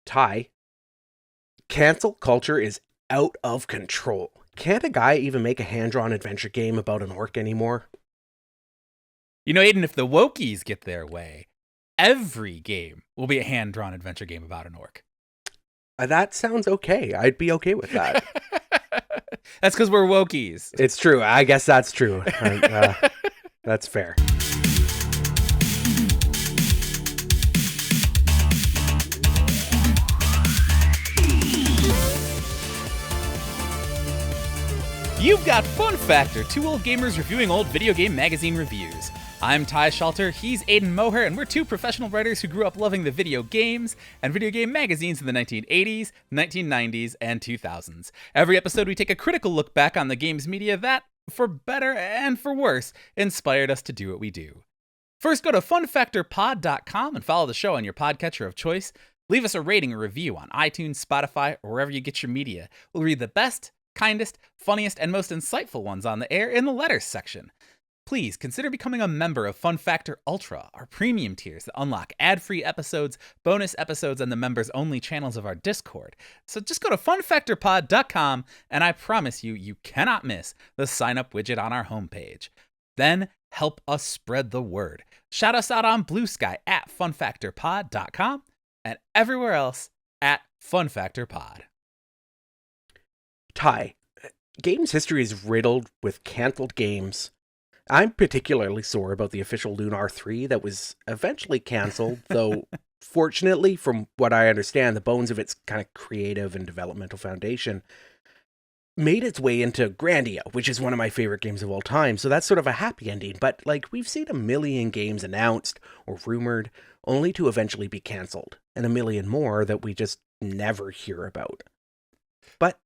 Ty, cancel culture is out of control. Can't a guy even make a hand-drawn adventure game about an orc anymore? You know, Aidan, if the Wokies get their way, every game will be a hand-drawn adventure game about an orc. That sounds okay. I'd be okay with that. That's because we're Wokies. It's true. I guess that's true. That's fair. You've got FunFactor, two old gamers reviewing old video game magazine reviews. I'm Ty Shelter, he's Aidan Moher, and we're two professional writers who grew up loving the video games and video game magazines in the 1980s, 1990s, and 2000s. Every episode we take a critical look back on the games media that, for better and for worse, inspired us to do what we do. First, go to funfactorpod.com and follow the show on your podcatcher of choice. Leave us a rating or review on iTunes, Spotify, or wherever you get your media. We'll read the best, kindest, funniest, and most insightful ones on the air in the letters section. Please consider becoming a member of FunFactor Ultra, our premium tiers that unlock ad-free episodes, bonus episodes, and the members-only channels of our Discord. So just go to funfactorpod.com, and I promise you cannot miss the sign-up widget on our homepage. Then help us spread the word. Shout us out on Blue Sky at funfactorpod.com and everywhere else at FunFactorPod. Ty, games history is riddled with canceled games. I'm particularly sore about the official Lunar 3 that was eventually canceled, though fortunately, from what I understand, the bones of its kind of creative and developmental foundation made its way into Grandia, which is one of my favorite games of all time, so that's sort of a happy ending, but we've seen a million games announced or rumored, only to eventually be canceled, and a million more that we just never hear about. But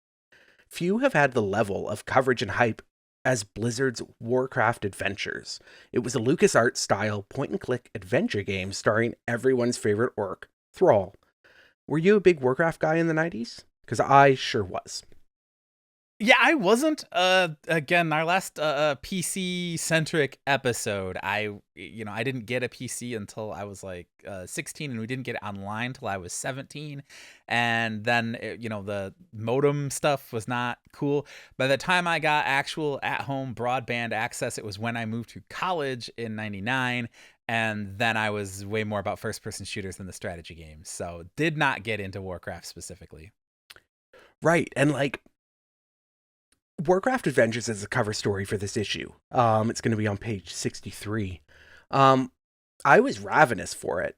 few have had the level of coverage and hype as Blizzard's WarCraft Adventures. It was a LucasArts-style point-and-click adventure game starring everyone's favorite orc, Thrall. Were you a big WarCraft guy in the 90s? Because I sure was. Yeah, I wasn't. Again, our last PC-centric episode, I didn't get a PC until I was 16, and we didn't get it online until I was 17. And then, the modem stuff was not cool. By the time I got actual at-home broadband access, it was when I moved to college in 99. And then I was way more about first-person shooters than the strategy games. So did not get into Warcraft specifically. Right, and WarCraft Adventures is a cover story for this issue. It's going to be on page 63. I was ravenous for it.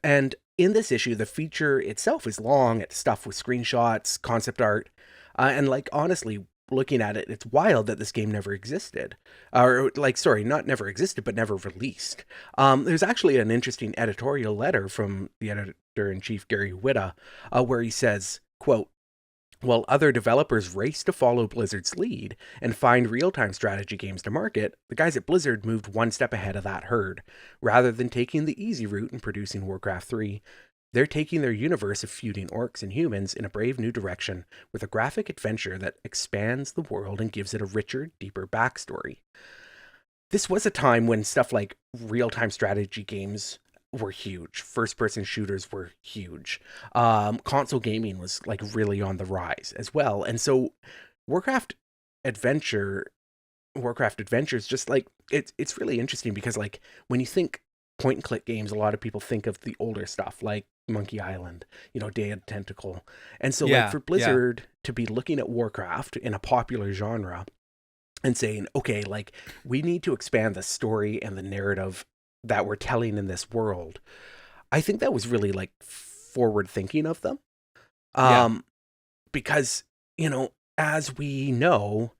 And in this issue, the feature itself is long. It's stuffed with screenshots, concept art. And honestly, looking at it, it's wild that this game never existed. Not never existed, but never released. There's actually an interesting editorial letter from the editor-in-chief, Gary Whitta, where he says, quote, "While other developers race to follow Blizzard's lead and find real-time strategy games to market, the guys at Blizzard moved one step ahead of that herd. Rather than taking the easy route and producing Warcraft 3, they're taking their universe of feuding orcs and humans in a brave new direction with a graphic adventure that expands the world and gives it a richer, deeper backstory." This was a time when stuff like real-time strategy games were huge. First-person shooters were huge. Console gaming was really on the rise as well. And so Warcraft Adventures, just it's really interesting because when you think point-and-click games, a lot of people think of the older stuff like Monkey Island, Day of the Tentacle. And so for Blizzard to be looking at Warcraft in a popular genre and saying, okay, we need to expand the story and the narrative that we're telling in this world, I think that was really forward thinking of them. Because, as we know,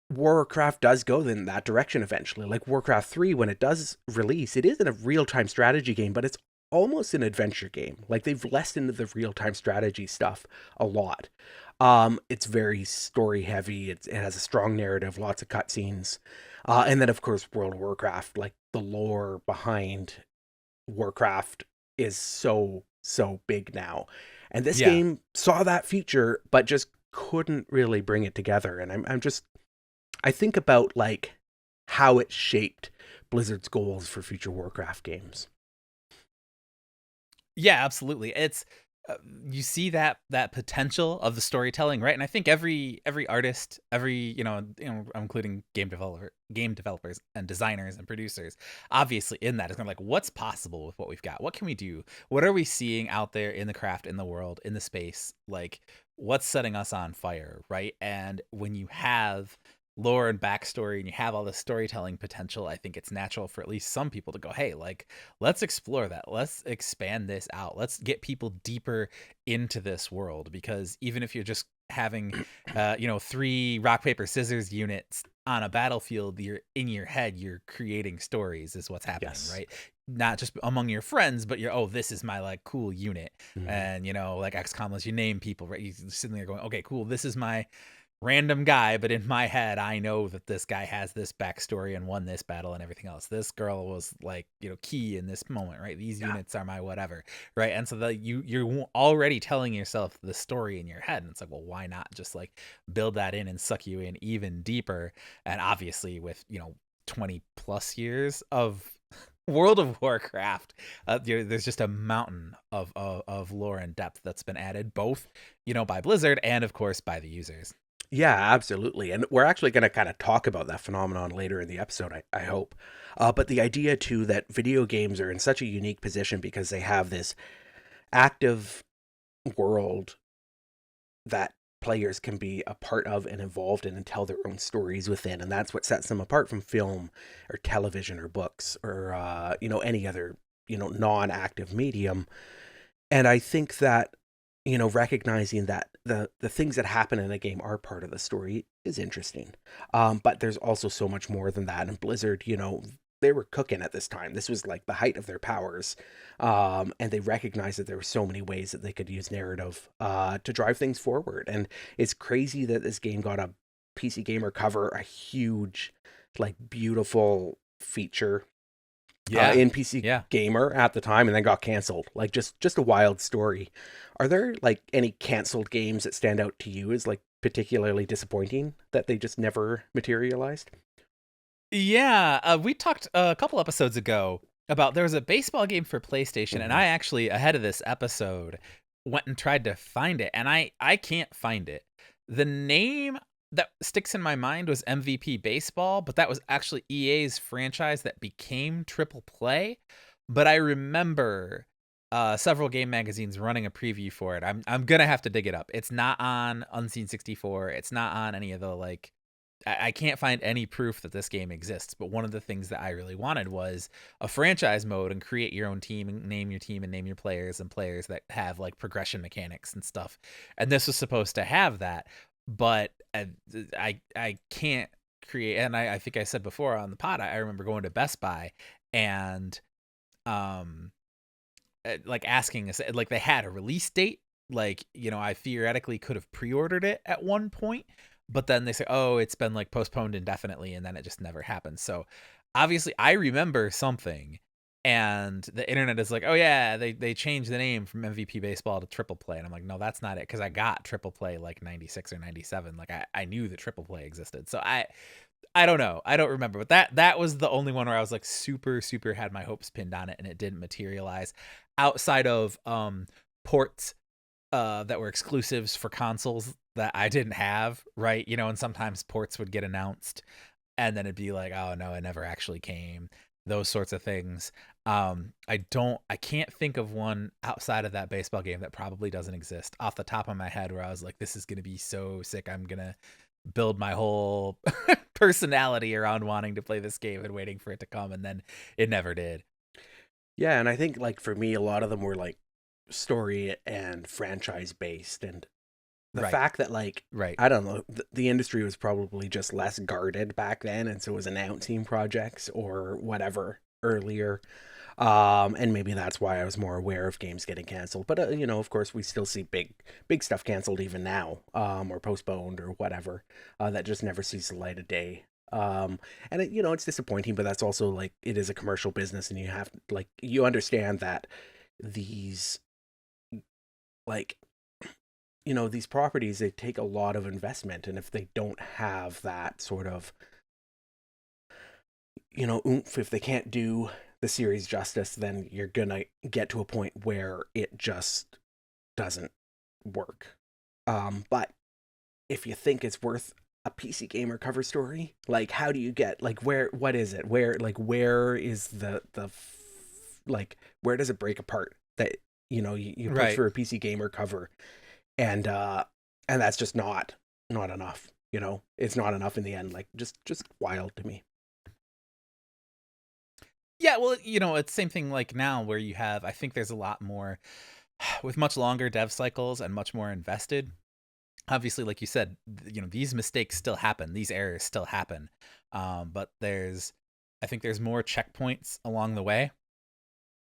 Warcraft does go in that direction eventually. Warcraft 3, when it does release, it isn't a real-time strategy game, but it's almost an adventure game. They've lessened the real-time strategy stuff a lot. It's very story heavy. It has a strong narrative, lots of cutscenes. And then, of course, World of Warcraft, the lore behind Warcraft is so big now. And this game saw that feature, but just couldn't really bring it together. And I think about how it shaped Blizzard's goals for future Warcraft games. Yeah, absolutely. It's you see that potential of the storytelling, right? And I think every artist, every including game developers and designers and producers, obviously in that is going to like, what's possible with what we've got? What can we do? What are we seeing out there in the craft, in the world, in the space? Like, what's setting us on fire, right? And when you have lore and backstory and you have all this storytelling potential, I think it's natural for at least some people to go, hey, like, let's explore that, let's expand this out, let's get people deeper into this world. Because even if you're just having 3 rock paper scissors units on a battlefield, you're in your head, you're creating stories is what's happening. Yes. Right, not just among your friends, but you're, oh, this is my like cool unit. Mhm. And like XCOM lets you name people, right? You're sitting there going, okay, cool, this is my random guy, but in my head I know that this guy has this backstory and won this battle and everything else. This girl was like, key in this moment, right? These units are my whatever, right? And so you're already telling yourself the story in your head, and it's like, well, why not just like build that in and suck you in even deeper? And obviously with 20 plus years of World of Warcraft, there's just a mountain of lore and depth that's been added, both by Blizzard and of course by the users. Yeah, absolutely. And we're actually going to kind of talk about that phenomenon later in the episode, I hope. But the idea, too, that video games are in such a unique position because they have this active world that players can be a part of and involved in and tell their own stories within. And that's what sets them apart from film or television or books or, any other, non-active medium. And I think that recognizing that the things that happen in a game are part of the story is interesting. But there's also so much more than that. And Blizzard, they were cooking at this time. This was like the height of their powers. And they recognized that there were so many ways that they could use narrative to drive things forward. And it's crazy that this game got a PC Gamer cover, a huge, like, beautiful feature in PC Gamer at the time, and then got canceled. Like, just a wild story. Are there like any canceled games that stand out to you as like particularly disappointing that they just never materialized? Yeah, we talked a couple episodes ago about, there was a baseball game for PlayStation, and I actually, ahead of this episode, went and tried to find it, and I can't find it. The name that sticks in my mind was MVP Baseball, but that was actually EA's franchise that became Triple Play. But I remember several game magazines running a preview for it. I'm gonna have to dig it up. It's not on Unseen 64. It's not on any of the like. I can't find any proof that this game exists. But one of the things that I really wanted was a franchise mode and create your own team and name your team and name your players, and players that have like progression mechanics and stuff. And this was supposed to have that, but I can't create. And I think I said before on the pod, I remember going to Best Buy and like asking us, like, they had a release date, like, I theoretically could have pre-ordered it at one point, but then they say, oh, it's been like postponed indefinitely, and then it just never happened. So obviously I remember something, and the internet is like, oh yeah, they changed the name from MVP Baseball to Triple Play, and I'm like, no, that's not it, because I got Triple Play like 96 or 97. Like I knew that Triple Play existed. So I don't know. I don't remember. But that was the only one where I was like super had my hopes pinned on it, and it didn't materialize. Outside of ports that were exclusives for consoles that I didn't have, right? And sometimes ports would get announced and then it'd be like, oh no, it never actually came. Those sorts of things. I can't think of one outside of that baseball game that probably doesn't exist off the top of my head where I was like, this is going to be so sick. I'm going to build my whole personality around wanting to play this game and waiting for it to come, and then it never did. Yeah, and I think like for me, a lot of them were like story and franchise based, and the fact that like I don't know, the industry was probably just less guarded back then, and so it was announcing projects or whatever earlier. And maybe that's why I was more aware of games getting canceled. But of course, we still see big stuff canceled even now, or postponed or whatever, that just never sees the light of day. And it's disappointing, but that's also like, it is a commercial business, and you have like, you understand that these like, these properties, they take a lot of investment, and if they don't have that sort of oomph, if they can't do the series justice, then you're gonna get to a point where it just doesn't work. But if you think it's worth a PC Gamer cover story, like how do you get like what is it? Where is like where does it break apart that you push Right. for a PC Gamer cover and that's just not enough. It's not enough in the end. Like just wild to me. Yeah, well, it's the same thing like now where you have, I think there's a lot more with much longer dev cycles and much more invested. Obviously, like you said, these mistakes still happen, these errors still happen. But I think there's more checkpoints along the way.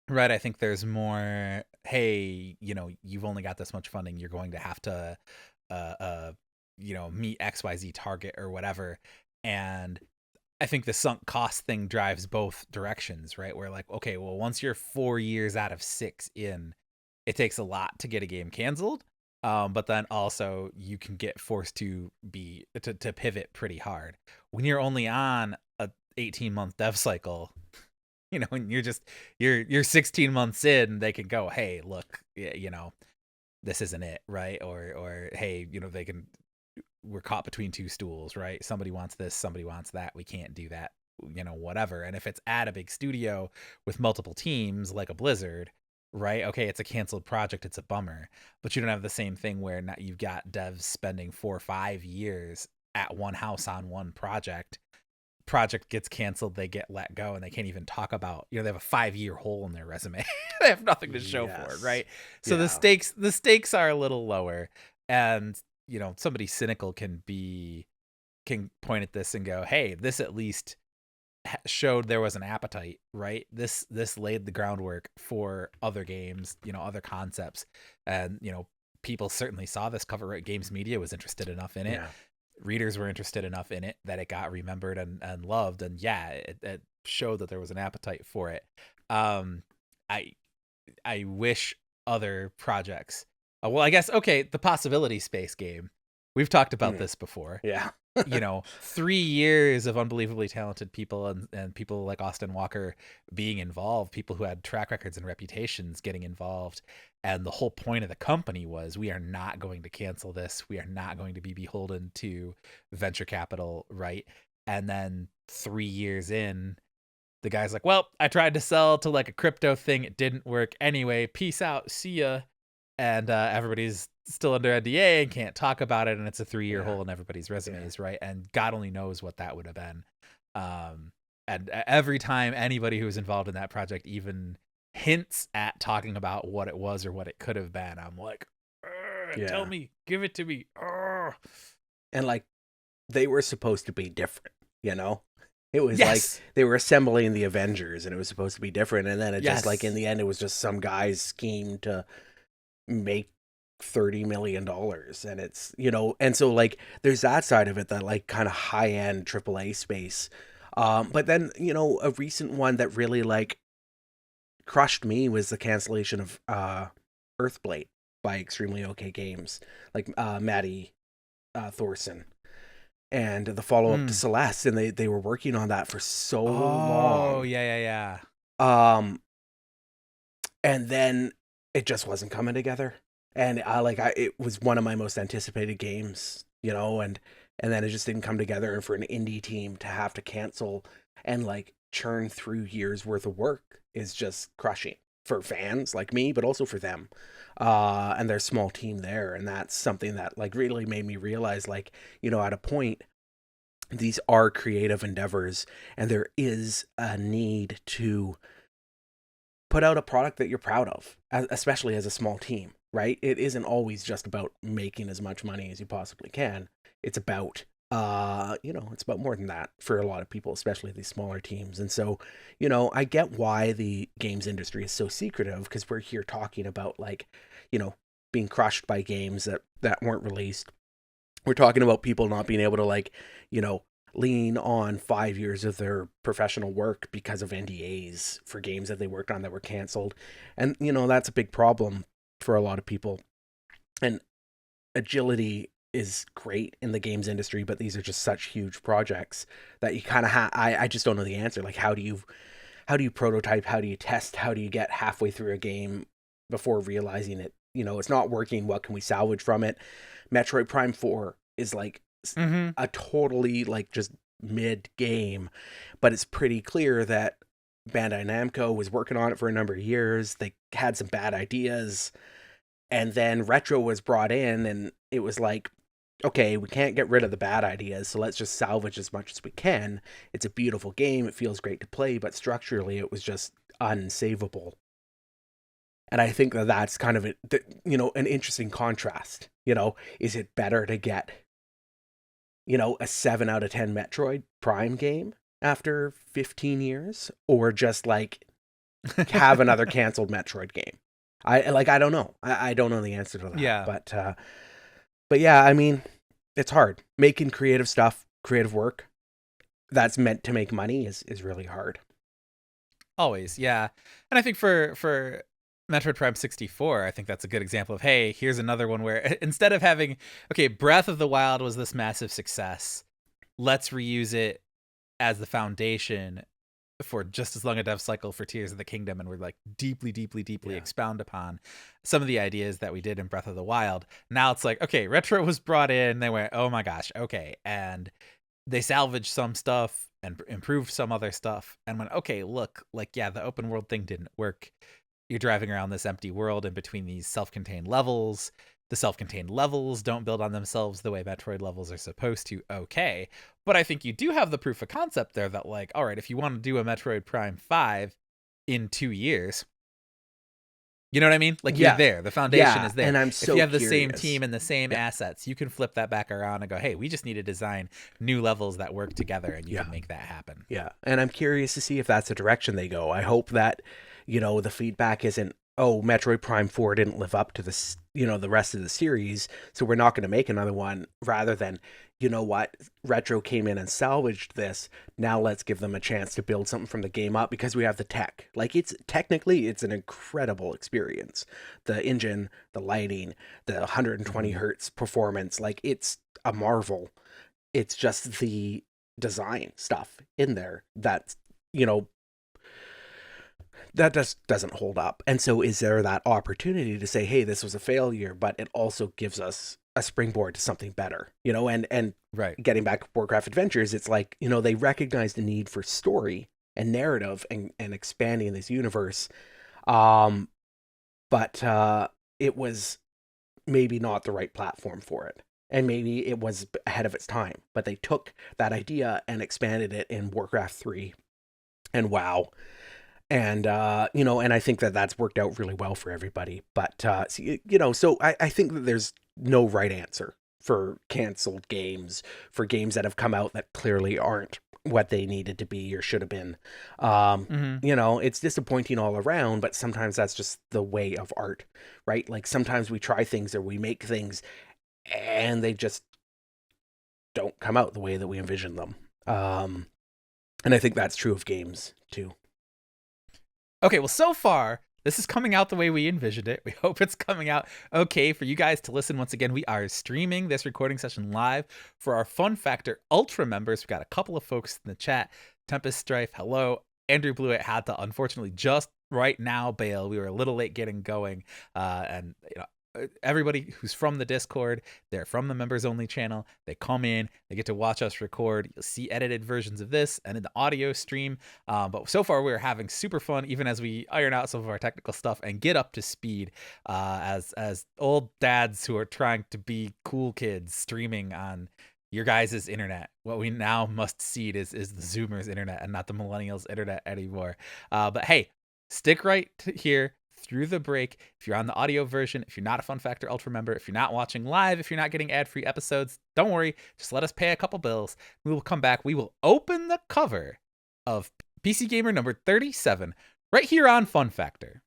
Right, I think there's more, hey, you've only got this much funding, you're going to have to meet XYZ target or whatever. And I think the sunk cost thing drives both directions, right? Where like, okay, well, once you're 4 years out of 6 in, it takes a lot to get a game canceled. But then also you can get forced to pivot pretty hard. When you're only on a 18-month dev cycle, when you're 16 months in, they can go, hey, look, this isn't it, right? Or hey, we're caught between two stools, right? Somebody wants this, somebody wants that. We can't do that, whatever. And if it's at a big studio with multiple teams like a Blizzard, right? Okay, it's a canceled project, it's a bummer. But you don't have the same thing where now you've got devs spending 4 or 5 years at one house on one project. Project gets canceled, they get let go, and they can't even talk about, they have a 5-year hole in their resume. They have nothing to show for it, right? So the stakes are a little lower. And somebody cynical can point at this and go, hey, this at least showed there was an appetite, right? This laid the groundwork for other games, other concepts. And people certainly saw this cover, right? Games media was interested enough in it. Yeah. Readers were interested enough in it that it got remembered and loved. And yeah, it showed that there was an appetite for it. I wish other projects, well, I guess, okay, the Possibility Space game. We've talked about this before. Yeah. 3 years of unbelievably talented people and people like Austin Walker being involved, people who had track records and reputations getting involved. And the whole point of the company was, we are not going to cancel this. We are not going to be beholden to venture capital, right? And then 3 years in, the guy's like, well, I tried to sell to like a crypto thing. It didn't work anyway. Peace out. See ya. And everybody's still under NDA and can't talk about it. And it's a 3-year hole in everybody's resumes, right? And God only knows what that would have been. And every time anybody who was involved in that project even hints at talking about what it was or what it could have been, I'm like, tell me, give it to me. And like, they were supposed to be different, It was like they were assembling the Avengers and it was supposed to be different. And then it just like, in the end, it was just some guy's scheme to make $30 million. And it's, and so like, there's that side of it, that like kind of high end AAA space. But then, a recent one that really like crushed me was the cancellation of Earthblade by Extremely OK Games, like Maddie Thorson. And the follow-up to Celeste, and they were working on that for so long. Oh, yeah. And then it just wasn't coming together. And it was one of my most anticipated games, and then it just didn't come together. And for an indie team to have to cancel and like churn through years worth of work is just crushing for fans like me, but also for them. And their small team there. And that's something that like really made me realize, like, at a point, these are creative endeavors and there is a need to put out a product that you're proud of, especially as a small team, right? It isn't always just about making as much money as you possibly can. It's about, it's about more than that for a lot of people, especially these smaller teams. And so, I get why the games industry is so secretive, because we're here talking about like, being crushed by games that weren't released. We're talking about people not being able to like, lean on 5 years of their professional work because of NDAs for games that they worked on that were canceled. And, that's a big problem for a lot of people. And agility is great in the games industry, but these are just such huge projects that you kind of I just don't know the answer. Like, how do you prototype? How do you test? How do you get halfway through a game before realizing it it's not working. What can we salvage from it? Metroid Prime 4 is like a totally like just mid game, but it's pretty clear that Bandai Namco was working on it for a number of years. They had some bad ideas, and then Retro was brought in, and it was like, okay, we can't get rid of the bad ideas, so let's just salvage as much as we can. It's a beautiful game. It feels great to play, but structurally it was just unsavable. And I think that that's kind of an interesting contrast. Is it better to get, a 7 out of 10 Metroid Prime game after 15 years, or just like have another canceled Metroid game? I don't know. I don't know the answer to that. Yeah. But yeah, I mean, it's hard. Making creative stuff, creative work that's meant to make money is really hard. Always, yeah. And I think for Metroid Prime 64, I think that's a good example of, hey, here's another one where instead of having, okay, Breath of the Wild was this massive success, let's reuse it as the foundation for just as long a dev cycle for Tears of the Kingdom, and we're like deeply expound upon some of the ideas that we did in Breath of the Wild. Now it's like, okay, Retro was brought in, they went, oh my gosh, okay, and they salvaged some stuff and improved some other stuff, and went, okay, look, like, yeah, the open world thing didn't work. You're driving around this empty world in between these self-contained levels. The self-contained levels don't build on themselves the way Metroid levels are supposed to. Okay. But I think you do have the proof of concept there that, like, all right, if you want to do a Metroid Prime 5 in 2 years, you know what I mean? Like, you're there. The foundation is there. And I'm if you have the same team and the same assets, you can flip that back around and go, hey, we just need to design new levels that work together, and you can make that happen. Yeah. And I'm curious to see if that's the direction they go. I hope that, the feedback isn't, oh, Metroid Prime 4 didn't live up to the, the rest of the series, so we're not going to make another one, rather than, what, Retro came in and salvaged this, now let's give them a chance to build something from the game up, because we have the tech. Like, it's an incredible experience. The engine, the lighting, the 120 hertz performance, like, it's a marvel. It's just the design stuff in there that, that just doesn't hold up. And so is there that opportunity to say, hey, this was a failure, but it also gives us a springboard to something better, and right. Getting back to WarCraft Adventures, it's like, they recognize the need for story and narrative and expanding this universe. But it was maybe not the right platform for it. And maybe it was ahead of its time, but they took that idea and expanded it in WarCraft 3 and WoW. And, and I think that that's worked out really well for everybody. But, so I think that there's no right answer for canceled games, for games that have come out that clearly aren't what they needed to be or should have been. It's disappointing all around, but sometimes that's just the way of art, right? Like, sometimes we try things or we make things and they just don't come out the way that we envision them. And I think that's true of games too. Okay, well, so far, this is coming out the way we envisioned it. We hope it's coming out okay for you guys to listen. Once again, we are streaming this recording session live for our FunFactor Ultra members. We've got a couple of folks in the chat. Tempest Strife, hello. Andrew Blewett had to, unfortunately, just right now bail. We were a little late getting going. And, everybody who's from the Discord, they're from the members only channel. They come in, they get to watch us record. You'll see edited versions of this and in the audio stream. But so far we're having super fun, even as we iron out some of our technical stuff and get up to speed as old dads who are trying to be cool kids streaming on your guys' internet. What we now must cede is the Zoomers' internet and not the millennials' internet anymore. But hey, stick right here through the break. If you're on the audio version, if you're not a FunFactor Ultra member, if you're not watching live, if you're not getting ad-free episodes, don't worry. Just let us pay a couple bills. We will come back. We will open the cover of PC Gamer number 37 right here on FunFactor.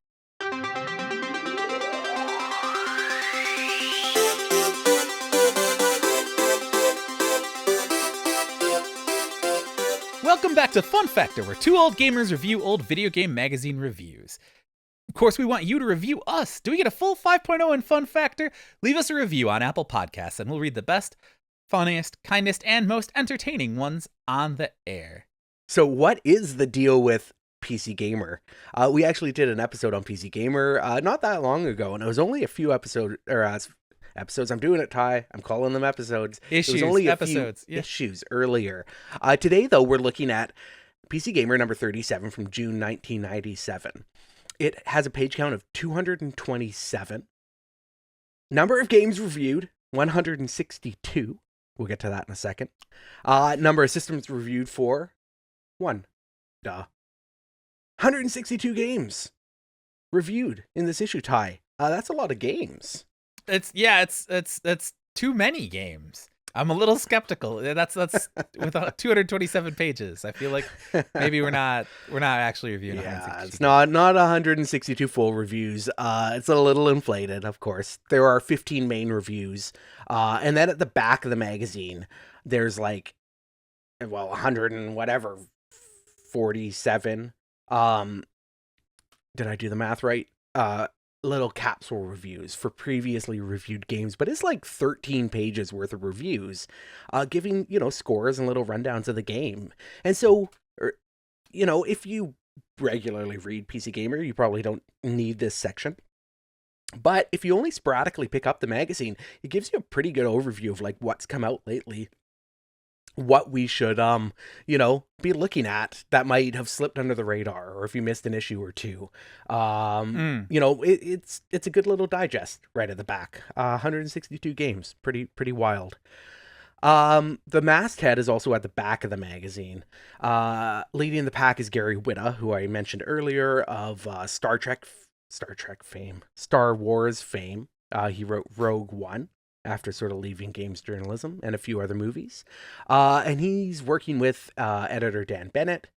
Welcome back to FunFactor, where two old gamers review old video game magazine reviews. Of course, we want you to review us. Do we get a full 5.0 in FunFactor? Leave us a review on Apple Podcasts, and we'll read the best, funniest, kindest, and most entertaining ones on the air. So what is the deal with PC Gamer. We actually did an episode on PC Gamer not that long ago, and it was only a few episodes. I'm doing it, Ty. I'm calling them episodes. Issues, it was only episodes, few issues earlier. Today, though, we're looking at PC Gamer number 37 from June 1997. It has a page count of 227. Number of games reviewed, 162. We'll get to that in a second. Number of systems reviewed for, 1. 162 games reviewed in this issue, Ty. That's a lot of games. It's too many games. I'm a little skeptical. That's with 227 pages. I feel like maybe we're not actually reviewing. Yeah, it's not 162 full reviews. It's a little inflated, of course. There are 15 main reviews, and then at the back of the magazine, there's 100 and whatever, 47. Did I do the math right? Little capsule reviews for previously reviewed games, but it's 13 pages worth of reviews, giving, scores and little rundowns of the game. And so, if you regularly read PC Gamer, you probably don't need this section. But if you only sporadically pick up the magazine, it gives you a pretty good overview of what's come out lately, what we should, be looking at that might have slipped under the radar, or if you missed an issue or two. It's a good little digest right at the back. 162 games, pretty wild. The masthead is also at the back of the magazine. Leading the pack is Gary Whitta, who I mentioned earlier, of Star Wars fame. He wrote Rogue One after sort of leaving games journalism and a few other movies. And he's working with editor Dan Bennett,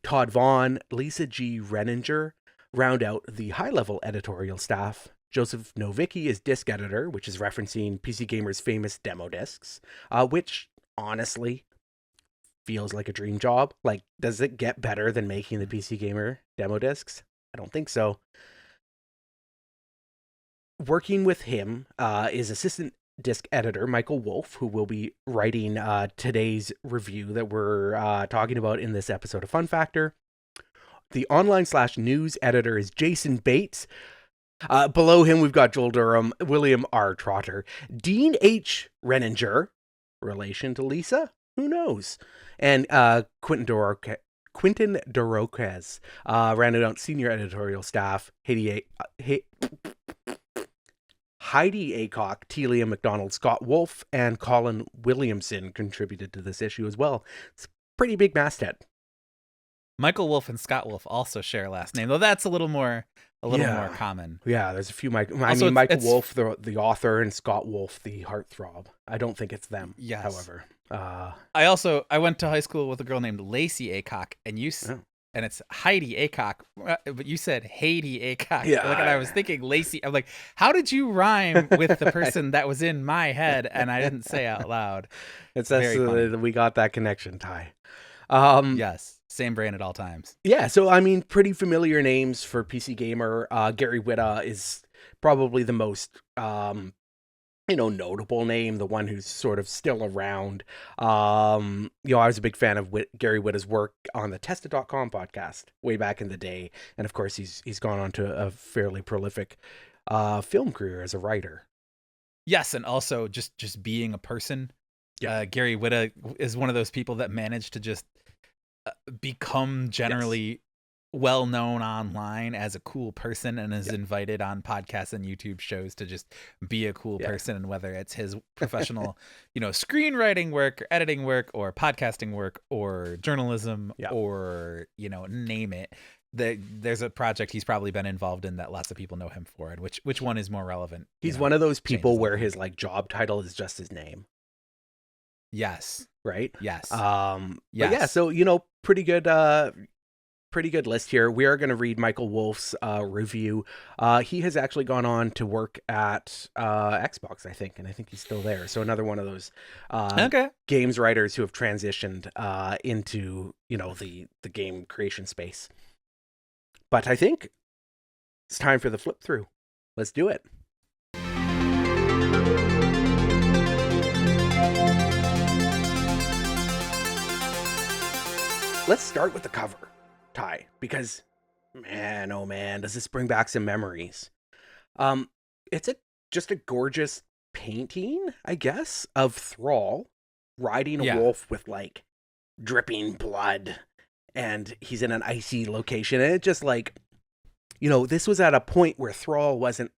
Todd Vaughn, Lisa G. Renninger, round out the high-level editorial staff. Joseph Novicki is disc editor, which is referencing PC Gamer's famous demo discs, which, honestly, feels like a dream job. Does it get better than making the PC Gamer demo discs? I don't think so. Working with him is assistant disc editor Michael Wolf, who will be writing today's review that we're talking about in this episode of FunFactor. The online/news editor is Jason Bates. Below him, we've got Joel Durham, William R. Trotter, Dean H. Renninger, relation to Lisa? Who knows? And Quentin Doroquez, rounded out senior editorial staff, Heidi Aycock, Telia McDonald, Scott Wolf, and Colin Williamson contributed to this issue as well. It's a pretty big masthead. Michael Wolf and Scott Wolf also share a last name, though that's a little more common. Yeah, there's a few Michael Wolf, the author, and Scott Wolf, the heartthrob. I don't think it's them, however. I went to high school with a girl named Lacey Aycock, and and it's Heidi Aycock, but you said Heidi Aycock. Yeah. And I was thinking Lacey. I'm like, how did you rhyme with the person that was in my head and I didn't say out loud? We got that connection, Ty. Yes, same brain at all times. Yeah, so pretty familiar names for PC Gamer. Gary Whitta is probably the most notable name, the one who's sort of still around. I was a big fan of Gary Whitta's work on the Tested.com podcast way back in the day. And of course, he's gone on to a fairly prolific film career as a writer. Yes, and also just being a person. Yeah. Gary Whitta is one of those people that managed to just become generally well known online as a cool person and is invited on podcasts and YouTube shows to just be a cool person. And whether it's his professional, screenwriting work, or editing work, or podcasting work, or journalism, or name it. There's a project he's probably been involved in that lots of people know him for, and which one is more relevant? He's one of those people where his job title is just his name. Yes. Right. Yes. But yeah. So pretty good list here. We are going to read Michael Wolf's review. He has actually gone on to work at Xbox, I think, and I think he's still there. So another one of those games writers who have transitioned into the game creation space. But I think it's time for the flip through. Let's do it. Let's start with the cover. Ty, because man, oh man, does this bring back some memories. Um, it's a just a gorgeous painting, I guess, of Thrall riding a Yeah. wolf with like dripping blood, and he's in an icy location, and it just like, this was at a point where Thrall wasn't,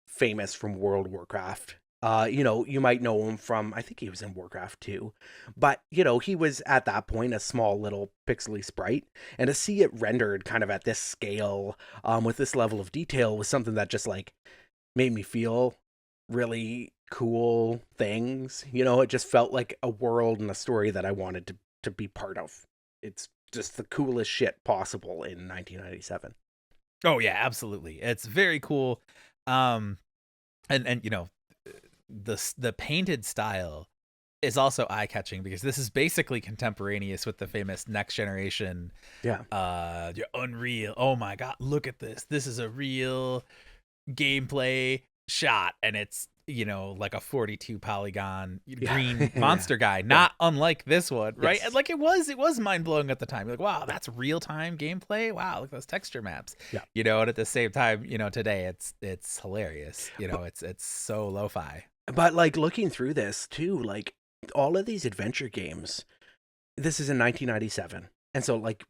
famous from World Warcraft. You might know him from, I think he was in Warcraft 2, but he was at that point a small little pixely sprite, and to see it rendered kind of at this scale, with this level of detail was something that just like made me feel really cool things. It just felt like a world and a story that I wanted to be part of. It's just the coolest shit possible in 1997. Oh yeah, absolutely. It's very cool. And the painted style is also eye-catching because this is basically contemporaneous with the famous Next Generation Yeah. Unreal. Oh my god, look at this. This is a real gameplay shot, and it's like a 42 polygon green monster guy, not unlike this one, right? Yes. And like it was mind-blowing at the time. Like, wow, that's real-time gameplay. Wow, look at those texture maps. Yeah. And at the same time, today it's hilarious. It's so lo-fi. But like looking through this too, like all of these adventure games, this is in 1997. And so like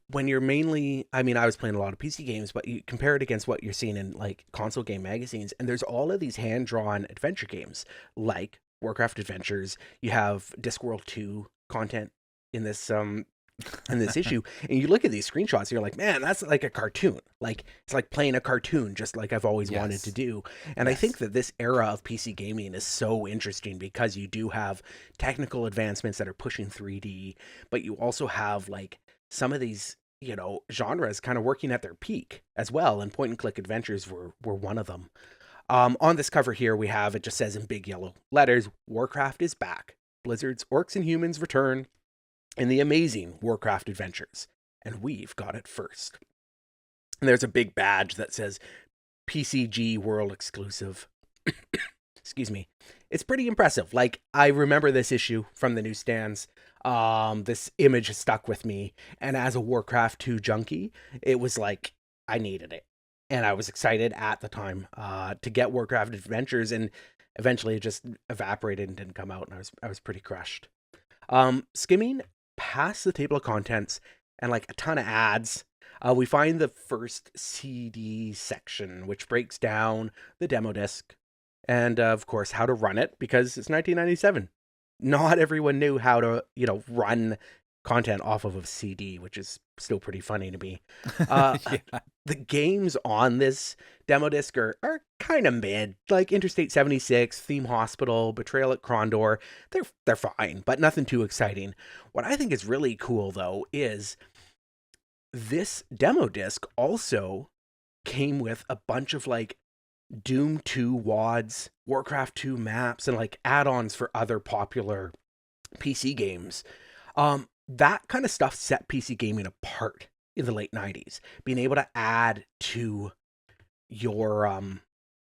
when you're mainly, I mean, I was playing a lot of PC games, but you compare it against what you're seeing in like console game magazines, and there's all of these hand-drawn adventure games like WarCraft Adventures. You have Discworld 2 content in this issue, and you look at these screenshots and you're like, man, that's like a cartoon. Like it's like playing a cartoon, just like I've always wanted to do. And I think that this era of PC gaming is so interesting because you do have technical advancements that are pushing 3D, but you also have like some of these genres kind of working at their peak as well, and point and click adventures were one of them. On this cover here we have, it just says in big yellow letters, Warcraft is back. Blizzard's Orcs and Humans return in the amazing Warcraft Adventures, and we've got it first. And there's a big badge that says PCG World Exclusive. Excuse me. It's pretty impressive. Like, I remember this issue from the newsstands. This image stuck with me, and as a Warcraft 2 junkie, it was like I needed it, and I was excited at the time to get Warcraft Adventures, and eventually it just evaporated and didn't come out, and I was pretty crushed. Skimming past the table of contents and like a ton of ads, we find the first CD section, which breaks down the demo disc and of course how to run it, because it's 1997. Not everyone knew how to run content off of a CD, which is still pretty funny to me. The games on this demo disc are kind of mid, like Interstate 76, Theme Hospital, Betrayal at Krondor. They're fine, but nothing too exciting. What I think is really cool though is this demo disc also came with a bunch of like Doom 2 WADs, Warcraft 2 maps, and like add-ons for other popular PC games. That kind of stuff set PC gaming apart in the late 90s. Being able to add to your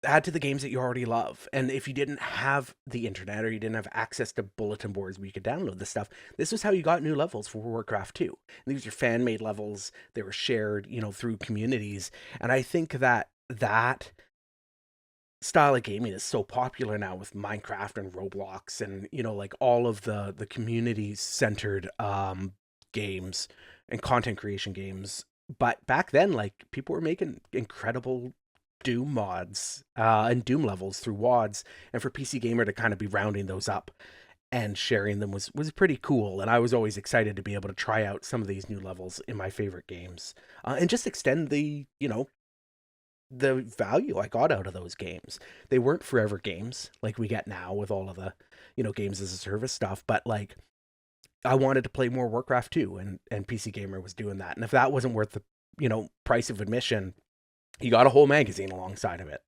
add to the games that you already love. And if you didn't have the internet or you didn't have access to bulletin boards where you could download this stuff, this was how you got new levels for Warcraft 2. And these are fan-made levels. They were shared, through communities. And I think that style of gaming is so popular now with Minecraft and Roblox and like all of the community centered games and content creation games. But back then, like, people were making incredible Doom mods and Doom levels through WADs, and for PC Gamer to kind of be rounding those up and sharing them was pretty cool. And I was always excited to be able to try out some of these new levels in my favorite games and just extend the the value I got out of those games. They weren't forever games like we get now with all of the, games as a service stuff, but like I wanted to play more Warcraft 2, and PC Gamer was doing that. And if that wasn't worth the, price of admission, you got a whole magazine alongside of it.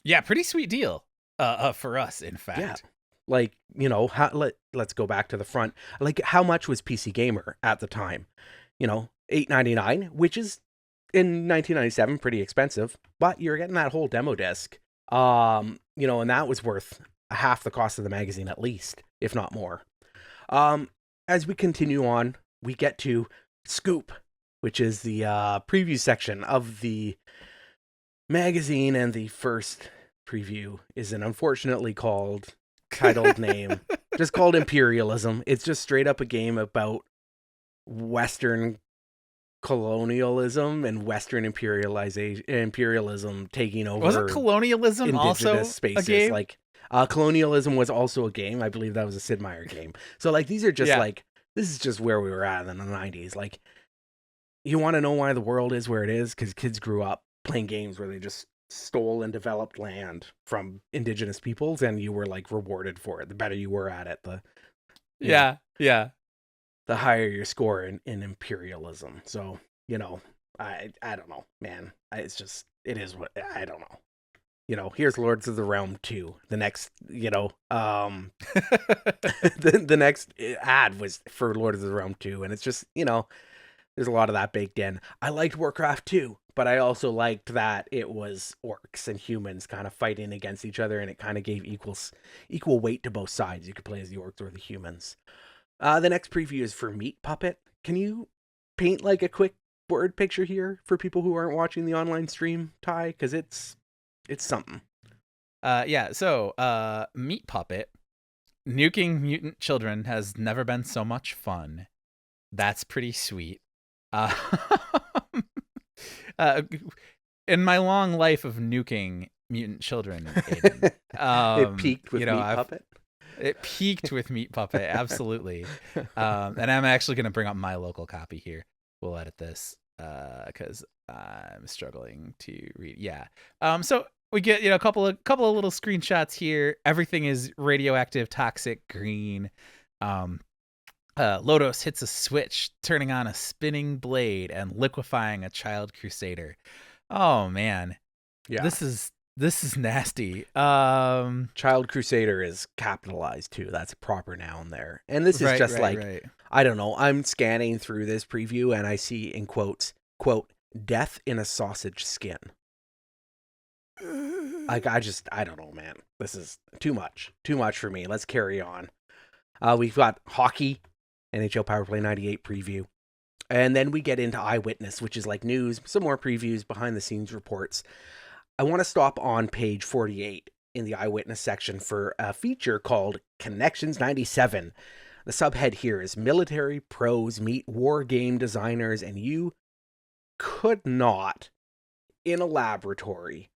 Yeah, pretty sweet deal for us, in fact. Yeah. Like, let's go back to the front. Like, how much was PC Gamer at the time? $8.99, which is in 1997 pretty expensive, but you're getting that whole demo disc. And that was worth half the cost of the magazine at least, if not more. As we continue on, we get to Scoop, which is the preview section of the magazine, and the first preview is an unfortunately titled name, just called Imperialism. It's just straight up a game about Western colonialism and Western imperialism taking over. Wasn't colonialism also spaces. A game? Like colonialism was also a game. I believe that was a Sid Meier game. So like these are just like, this is just where we were at in the 90s. Like, you want to know why the world is where it is? Because kids grew up playing games where they just stole and developed land from indigenous peoples, and you were like rewarded for it. The better you were at it, the higher your score in imperialism. So, you know, I don't know, man. It is what, I don't know. You know, here's Lords of the Realm 2. The next, you know, the next ad was for Lord of the Realm 2. And it's just, you know, there's a lot of that baked in. I liked WarCraft 2, but I also liked that it was orcs and humans kind of fighting against each other, and it kind of gave equal weight to both sides. You could play as the orcs or the humans. The next preview is for Meat Puppet. Can you paint like a quick word picture here for people who aren't watching the online stream, Ty? Because it's something. So Meat Puppet, nuking mutant children has never been so much fun. That's pretty sweet. In my long life of nuking mutant children, Aidan, it peaked with Meat Puppet. It peaked with Meat Puppet, absolutely. And I'm actually going to bring up my local copy here. We'll edit this because I'm struggling to read. Yeah. So we get, you know, a couple of little screenshots here. Everything is radioactive, toxic, green. Lodos hits a switch, turning on a spinning blade and liquefying a child crusader. Oh man, yeah, this is nasty. Child crusader is capitalized too. That's a proper noun there. And this is right. I don't know. I'm scanning through this preview and I see in quotes, quote, "death in a sausage skin." Like, I don't know, man. This is too much for me. Let's carry on. We've got hockey, NHL Powerplay 98 preview. And then we get into Eyewitness, which is like news, some more previews, behind the scenes reports. I want to stop on page 48 in the Eyewitness section for a feature called Connections 97. The subhead here is military pros meet war game designers, and you could not, in a laboratory,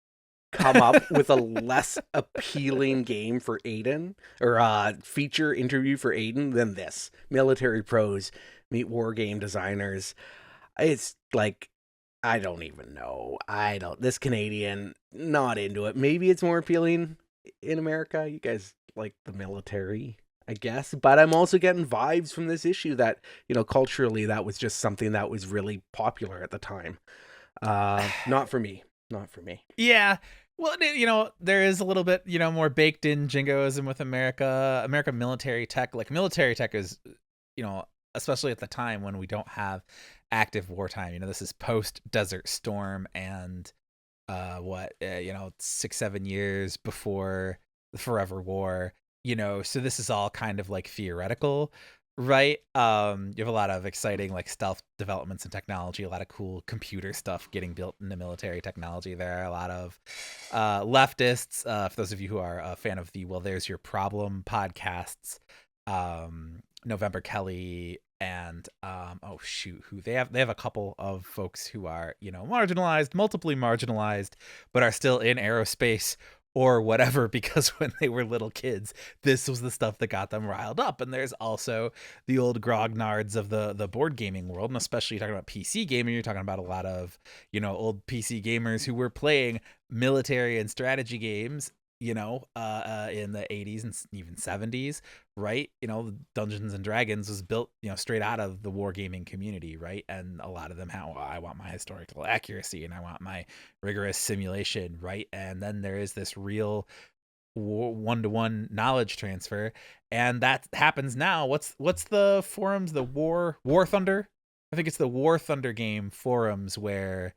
come up with a less appealing game for Aidan, or a feature interview for Aidan, than this. Military pros meet war game designers. It's like, I don't even know. This Canadian, not into it. Maybe it's more appealing in America. You guys like the military, I guess. But I'm also getting vibes from this issue that, you know, culturally, that was just something that was really popular at the time. Not for me. Yeah. Well, you know, there is a little bit, you know, more baked in jingoism with America military tech. Like, military tech is, you know, especially at the time when we don't have active wartime. You know, this is post Desert Storm and 6-7 years before the Forever War. You know, so this is all kind of like theoretical, right? You have a lot of exciting like stealth developments in technology, a lot of cool computer stuff getting built into military technology. There are a lot of leftists, for those of you who are a fan of the Well There's Your Problem podcasts, November Kelly and who they have a couple of folks who are, you know, multiply marginalized, but are still in aerospace or whatever, because when they were little kids, this was the stuff that got them riled up. And there's also the old grognards of the board gaming world, and especially talking about PC gaming, you're talking about a lot of, you know, old PC gamers who were playing military and strategy games, you know, in the 80s and even 70s, right? You know, Dungeons and Dragons was built, you know, straight out of the wargaming community, right? And a lot of them I want my historical accuracy and I want my rigorous simulation, right? And then there is this real one-to-one knowledge transfer, and that happens now. What's the forums? The War Thunder? I think it's the War Thunder game forums, where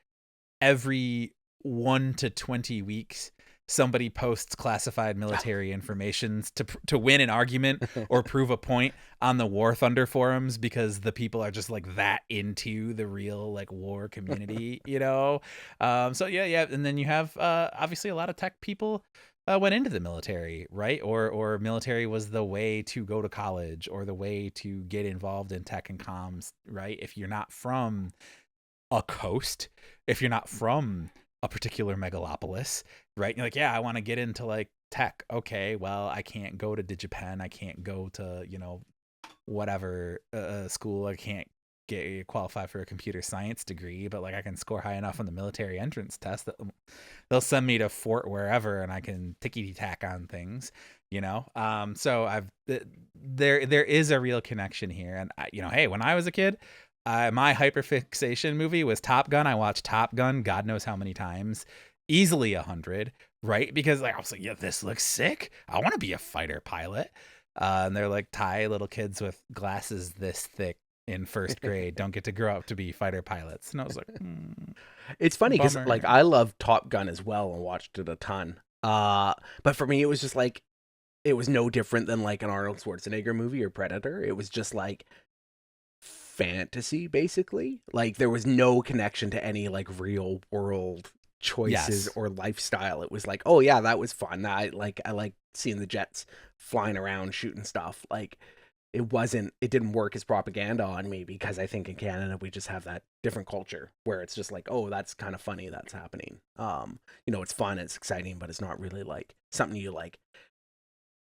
every 1 to 20 weeks somebody posts classified military information to win an argument or prove a point on the War Thunder forums because the people are just like that into the real like war community, you know? So yeah. And then you have obviously a lot of tech people went into the military, right? Or military was the way to go to college or the way to get involved in tech and comms, right? If you're not from a coast, if you're not from a particular megalopolis, right? You're like, yeah, I want to get into like tech. Okay, well, I can't go to DigiPen. I can't go to, whatever school. I can't get qualified for a computer science degree, but like I can score high enough on the military entrance test that they'll send me to Fort wherever and I can tickety tack on things, So there is a real connection here. And hey, when I was a kid, my hyperfixation movie was Top Gun. I watched Top Gun God knows how many times, easily 100, right? Because like I was like, yeah, this looks sick. I want to be a fighter pilot. And they're like, Thai little kids with glasses this thick in first grade don't get to grow up to be fighter pilots. And I was like, it's funny because like I love Top Gun as well and watched it a ton. But for me, it was just like, it was no different than like an Arnold Schwarzenegger movie or Predator. It was just like fantasy, basically. Like there was no connection to any like real world choices or lifestyle. It was like, oh yeah, that was fun. I like seeing the jets flying around shooting stuff. Like it didn't work as propaganda on me because I think in Canada we just have that different culture where it's just like, oh, that's kind of funny that's happening. It's fun, it's exciting, but it's not really like something you like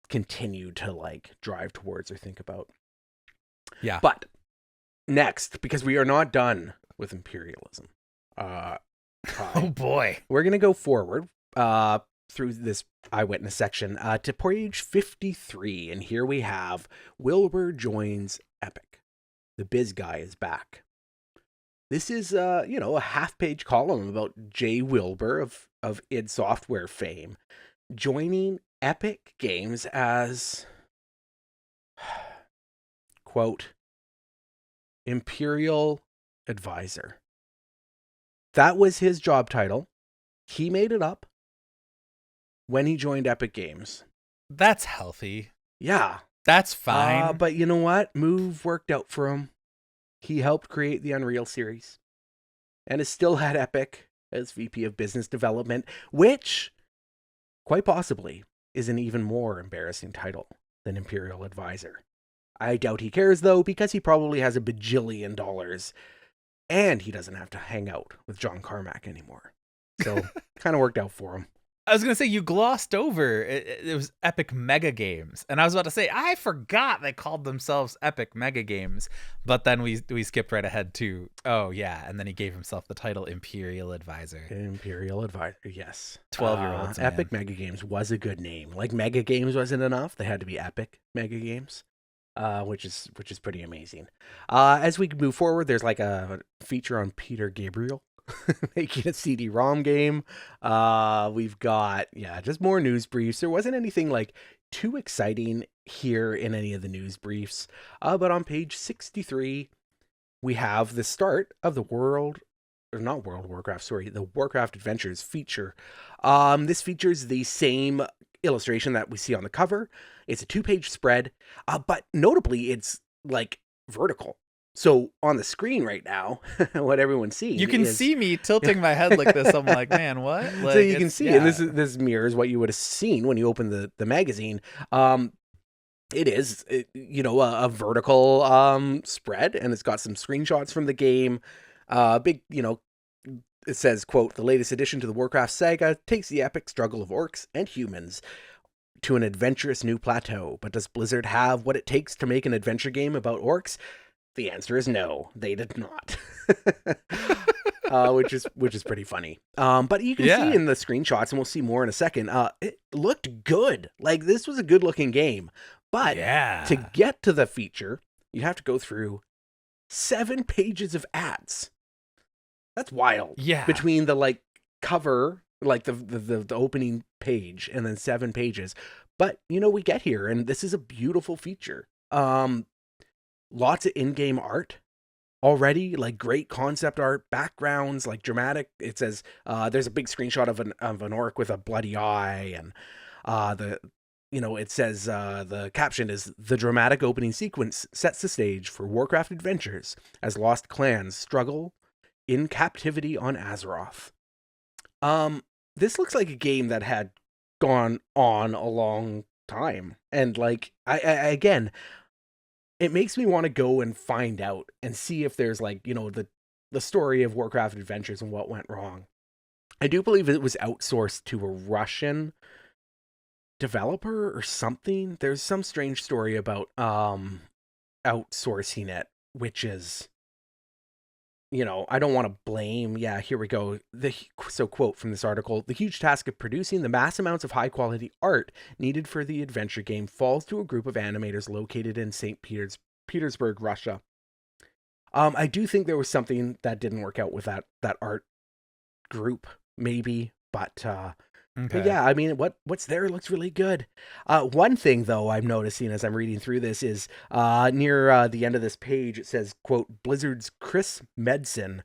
continue to like drive towards or think about. Yeah. But next, because we are not done with imperialism. Oh boy. We're going to go forward through this eyewitness section to page 53. And here we have Wilbur joins Epic. The biz guy is back. This is, a half-page column about Jay Wilbur of id Software fame joining Epic Games as, quote, Imperial Advisor. That was his job title. He made it up when he joined Epic Games. That's healthy. Yeah. That's fine. But you know what? Move worked out for him. He helped create the Unreal series and is still at Epic as VP of Business Development, which, quite possibly, is an even more embarrassing title than Imperial Advisor. I doubt he cares, though, because he probably has $1 bajillion, and he doesn't have to hang out with John Carmack anymore. So, kind of worked out for him. I was going to say, you glossed over, it was Epic Mega Games. And I was about to say, I forgot they called themselves Epic Mega Games. But then we skipped right ahead to, oh yeah, and then he gave himself the title Imperial Advisor. Imperial Advisor, yes. 12-year-olds, Epic Mega Games was a good name. Like, Mega Games wasn't enough. They had to be Epic Mega Games. Which is pretty amazing. As we move forward, there's like a feature on Peter Gabriel making a CD-ROM game. We've got just more news briefs. There wasn't anything like too exciting here in any of the news briefs. But on page 63, we have the start of the WarCraft Adventures feature. This features the same illustration that we see on the cover. It's a 2-page spread, but notably it's like vertical. So on the screen right now, what everyone's seeing, you can see me tilting my head like this. I'm like, man, what? Like, so you can see, and this mirrors what you would have seen when you open the magazine. It is, a vertical spread, and it's got some screenshots from the game. Big, it says, quote, the latest addition to the WarCraft saga takes the epic struggle of orcs and humans to an adventurous new plateau. But does Blizzard have what it takes to make an adventure game about orcs? The answer is no, they did not. Which is pretty funny. But you can see in the screenshots, and we'll see more in a second, it looked good. Like, this was a good looking game. But to get to the feature, you have to go through 7 pages of ads. That's wild. Yeah. Between the like cover, like the opening page, and then 7 pages. But we get here, and this is a beautiful feature. Lots of in-game art. already, like great concept art, backgrounds, like dramatic. It says there's a big screenshot of an orc with a bloody eye, and the it says the caption is the dramatic opening sequence sets the stage for WarCraft Adventures as lost clans struggle in captivity on Azeroth. This looks like a game that had gone on a long time, and like I again, it makes me want to go and find out and see if there's like, the story of Warcraft Adventures and what went wrong. I do believe it was outsourced to a Russian developer or something. There's some strange story about outsourcing it, which is, I don't want to blame. Yeah, here we go. So quote from this article, the huge task of producing the mass amounts of high quality art needed for the adventure game falls to a group of animators located in St. Petersburg, Russia. I do think there was something that didn't work out with that art group, maybe, but yeah, I mean, what's there looks really good. One thing, though, I'm noticing as I'm reading through this is near the end of this page, it says, quote, Blizzard's Chris Medson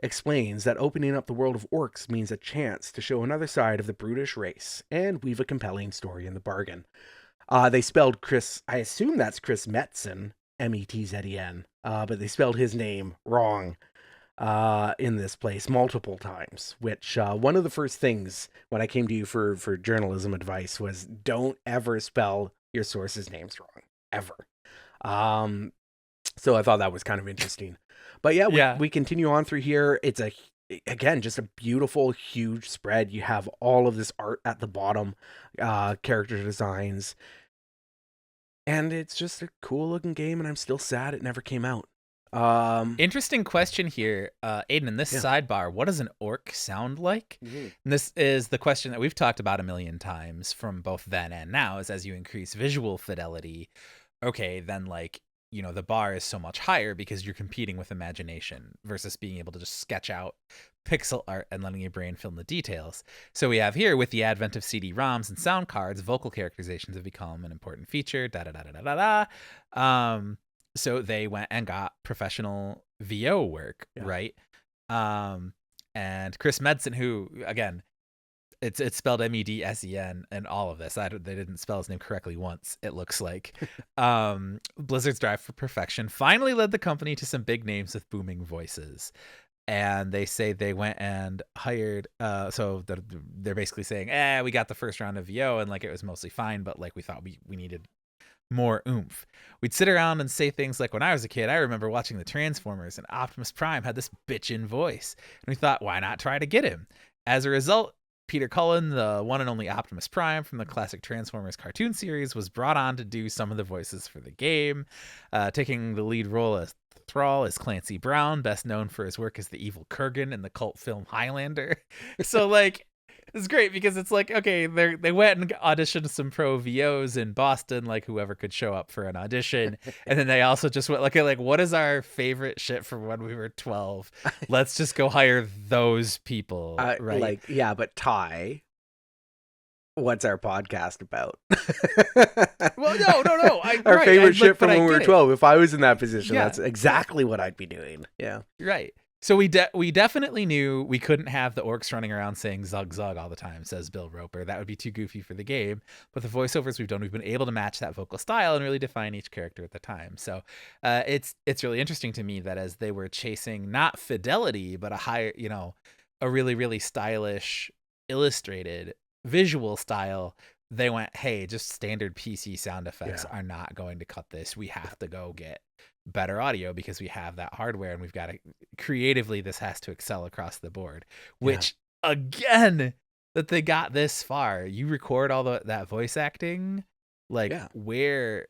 explains that opening up the world of orcs means a chance to show another side of the brutish race and weave a compelling story in the bargain. They spelled Chris, I assume that's Chris Metzen, Metzen, but they spelled his name wrong in this place multiple times, which one of the first things when I came to you for journalism advice was don't ever spell your sources' names wrong, ever. So I thought that was kind of interesting. But yeah, we continue on through here. It's again, just a beautiful, huge spread. You have all of this art at the bottom, character designs, and it's just a cool looking game, and I'm still sad it never came out. Interesting question here, Aidan, in this sidebar, what does an orc sound like? And this is the question that we've talked about a million times from both then and now, is as you increase visual fidelity, okay, then like, the bar is so much higher because you're competing with imagination versus being able to just sketch out pixel art and letting your brain fill in the details. So we have here, with the advent of CD-ROMs and sound cards, vocal characterizations have become an important feature, so they went and got professional VO work, right? And Chris Medson, who, again, it's spelled Medsen and all of this. They didn't spell his name correctly once, it looks like. Blizzard's drive for perfection finally led the company to some big names with booming voices. And they say they went and hired, so they're basically saying, we got the first round of VO and like it was mostly fine, but like we thought we needed more oomph. We'd sit around and say things like, when I was a kid, I remember watching the Transformers and Optimus Prime had this bitchin' voice. And we thought, why not try to get him? As a result, Peter Cullen, the one and only Optimus Prime from the classic Transformers cartoon series, was brought on to do some of the voices for the game. Taking the lead role as Thrall is Clancy Brown, best known for his work as the evil Kurgan in the cult film Highlander. So like, it's great because it's like, okay, they went and auditioned some pro VOs in Boston, like whoever could show up for an audition. And then they also just went, okay, like, what is our favorite shit from when we were 12? Let's just go hire those people, right? Like, yeah, but Ty, what's our podcast about? Well, no. Our favorite shit from when we were 12. If I was in that position, that's exactly what I'd be doing. Yeah. Right. So we definitely knew we couldn't have the orcs running around saying Zug Zug all the time, says Bill Roper. That would be too goofy for the game. But the voiceovers we've done, we've been able to match that vocal style and really define each character at the time. So it's really interesting to me that as they were chasing not fidelity, but a higher, a really, really stylish, illustrated visual style, they went, hey, just standard PC sound effects are not going to cut this. We have to go get better audio because we have that hardware, and we've got to creatively, this has to excel across the board, which again, that they got this far. You record all that voice acting, like where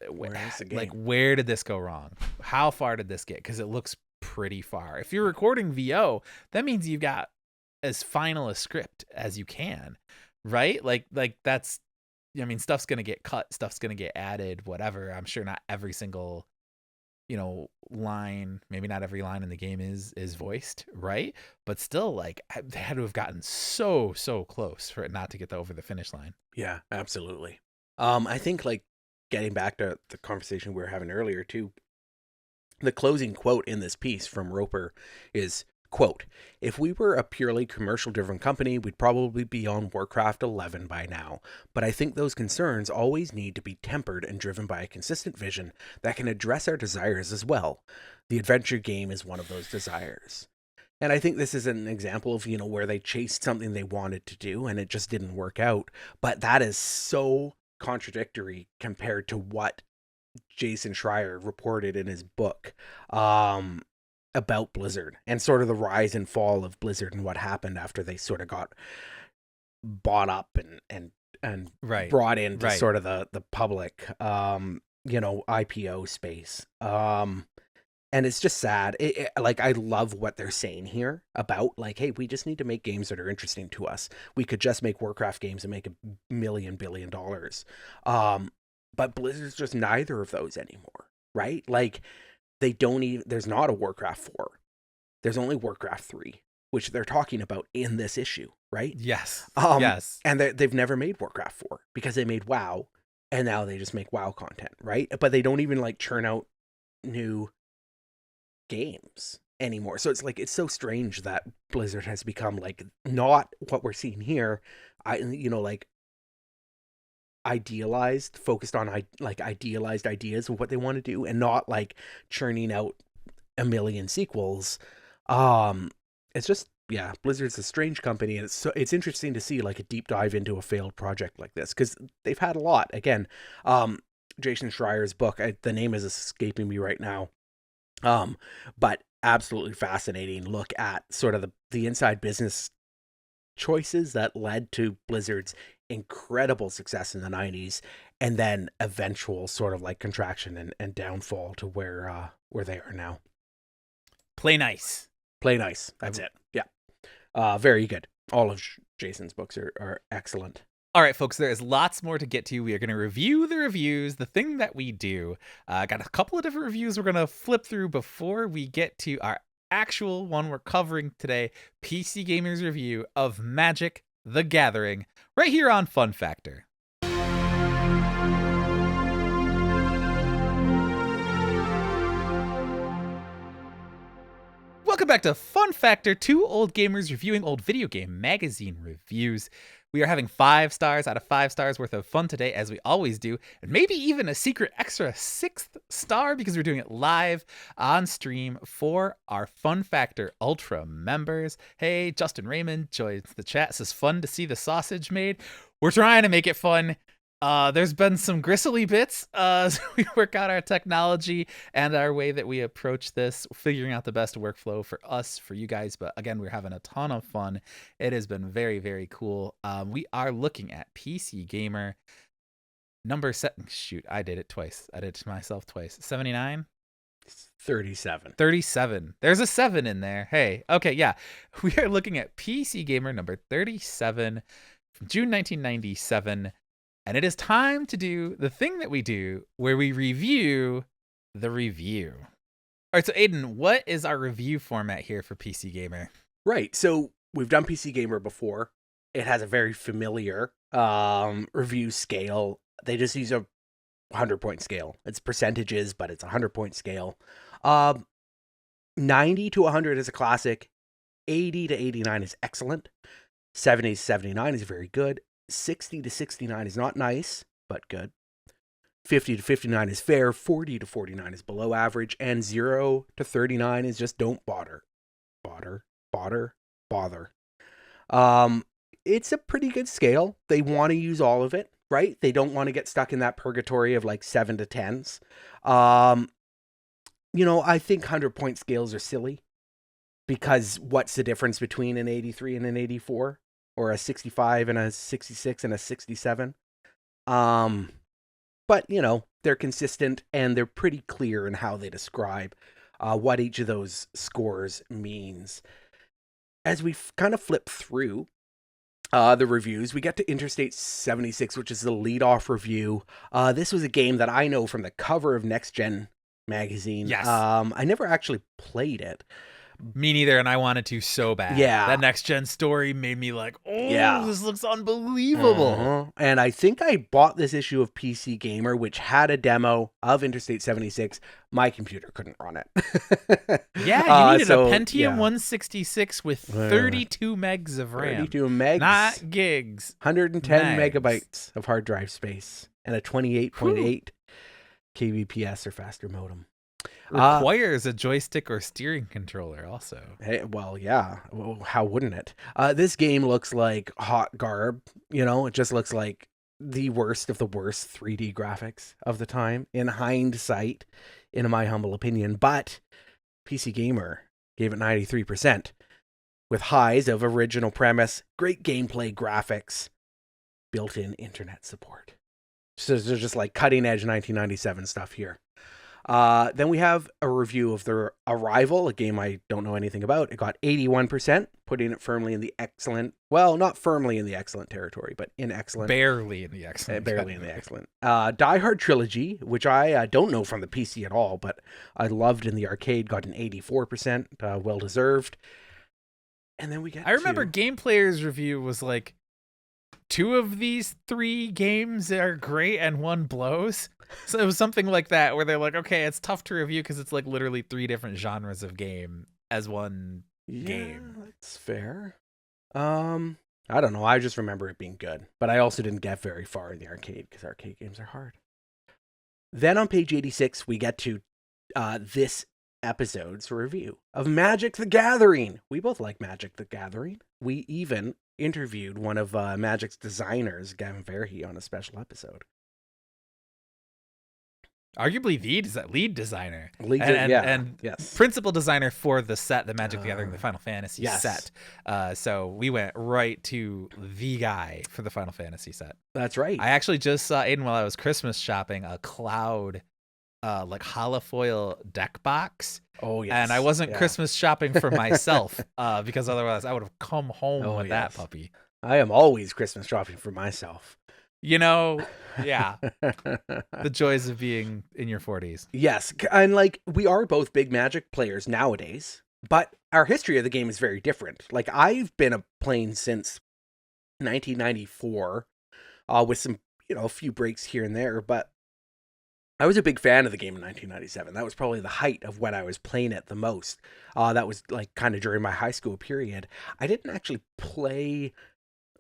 did this go wrong? How far did this get? Because it looks pretty far. If you're recording VO, that means you've got as final a script as you can, right? Like that's, stuff's gonna get cut, stuff's gonna get added, whatever. I'm sure not every single line, maybe not every line in the game is voiced, right? But still, like, they had to have gotten so close for it not to get over the finish line. Yeah, absolutely. I think, like, getting back to the conversation we were having earlier too, The closing quote in this piece from Roper is, quote, "If we were a purely commercial-driven company, we'd probably be on WarCraft 11 by now. But I think those concerns always need to be tempered and driven by a consistent vision that can address our desires as well. The adventure game is one of those desires." And I think this is an example of, where they chased something they wanted to do and it just didn't work out. But that is so contradictory compared to what Jason Schreier reported in his book about Blizzard and sort of the rise and fall of Blizzard and what happened after they sort of got bought up and brought into sort of the public, IPO space. And it's just sad. I love what they're saying here about, hey, we just need to make games that are interesting to us. We could just make Warcraft games and make $1 billion. But Blizzard's just neither of those anymore, right? They don't even, there's not a Warcraft 4. There's only Warcraft 3, which they're talking about in this issue, right? Yes. Yes. And they've never made Warcraft 4 because they made WoW, and now they just make WoW content, right? But they don't even churn out new games anymore. So it's so strange that Blizzard has become not what we're seeing here. Idealized, focused on idealized ideas of what they want to do, and not churning out a million sequels. It's just, Blizzard's a strange company, and it's interesting to see a deep dive into a failed project like this, because they've had a lot. Again, Jason Schreier's book, the name is escaping me right now, but absolutely fascinating look at sort of the inside business choices that led to Blizzard's incredible success in the 90s, and then eventual sort of contraction and downfall to where they are now. Play nice. That's it. Yeah. Very good. All of Jason's books are excellent. All right, folks, there is lots more to get to. We are going to review the reviews, the thing that we do. Got a couple of different reviews we're going to flip through before we get to our actual one we're covering today, PC Gamer's review of Magic: The Gathering, right here on FunFactor. Welcome back to FunFactor, two old gamers reviewing old video game magazine reviews. We are having 5 stars out of 5 stars worth of fun today, as we always do, and maybe even a secret extra 6th star because we're doing it live on stream for our FunFactor Ultra members. Hey, Justin Raymond joins the chat, says fun to see the sausage made. We're trying to make it fun. There's been some gristly bits as we work out our technology and our way that we approach this, figuring out the best workflow for us, for you guys. But again, we're having a ton of fun. It has been very, very cool. We are looking at PC Gamer number shoot, I did it twice. I did it to myself twice. 79? 37. 37. There's a 7 in there. Hey, okay, yeah. We are looking at PC Gamer number 37 from June 1997. And it is time to do the thing that we do where we review the review. All right, so Aidan, what is our review format here for PC Gamer? Right, so we've done PC Gamer before. It has a very familiar review scale. They just use a 100-point scale. It's percentages, but it's a 100-point scale. 90 to 100 is a classic. 80 to 89 is excellent. 70 to 79 is very good. 60 to 69 is not nice, but good. 50 to 59 is fair. 40 to 49 is below average. And 0 to 39 is just don't bother. Bother. It's a pretty good scale. They want to use all of it, right? They don't want to get stuck in that purgatory of 7 to 10s. I think 100-point scales are silly, because what's the difference between an 83 and an 84? Or a 65 and a 66 and a 67. But, they're consistent and they're pretty clear in how they describe what each of those scores means. As we kind of flip through the reviews, we get to Interstate 76, which is the lead-off review. This was a game that I know from the cover of Next Gen magazine. Yes. I never actually played it, Me neither, and I wanted to so bad. Yeah. That next gen story made me like, Yeah. this looks unbelievable. And I think I bought this issue of PC Gamer, which had a demo of Interstate 76. My computer couldn't run it. Yeah, you needed a Pentium 166 with 32 megs of RAM. 32 megs. Not gigs. 110 megs. megabytes of hard drive space and a 28.8 kbps or faster modem. Requires a joystick or steering controller also. Hey, well, yeah. Well, how wouldn't it? This game looks like hot garb. You know, it just looks like the worst of the worst 3D graphics of the time, in hindsight, in my humble opinion. But PC Gamer gave it 93%, with highs of original premise, great gameplay, graphics, built-in internet support. So there's just like cutting-edge 1997 stuff here. Then we have a review of The Arrival, a game I don't know anything about. It got 81%, putting it firmly in the excellent, well, not firmly in the excellent territory, but in excellent. Barely in the excellent. Barely in the excellent. Die Hard Trilogy, which I don't know from the PC at all, but I loved in the arcade, got an 84%, well-deserved. And then we get I remember Game Player's review was like, 2 of these 3 games are great and 1 blows. So it was something like that where they're like, okay, it's tough to review because it's like literally 3 different genres of game as one game. That's fair. I don't know. I just remember it being good, but I also didn't get very far in the arcade because arcade games are hard. Then on page 86, we get to this episode's review of Magic the Gathering. We both like Magic the Gathering. We even interviewed one of Magic's designers, Gavin Verhey, on a special episode. Arguably the lead designer. And yes. Principal designer for the set, the Magic the Gathering, the Final Fantasy set. So we went right to the guy for the Final Fantasy set. That's right. I actually just saw, Aidan, while I was Christmas shopping, a Cloud like holofoil deck box. Oh, yes. And I wasn't Christmas shopping for myself because otherwise I would have come home with that puppy. I am always Christmas shopping for myself. You know, yeah. The joys of being in your 40s. Yes. And like, we are both big Magic players nowadays, but our history of the game is very different. Like, I've been playing since 1994 with some, a few breaks here and there, but I was a big fan of the game in 1997. That was probably the height of when I was playing it the most. That was like kind of during my high school period. I didn't actually play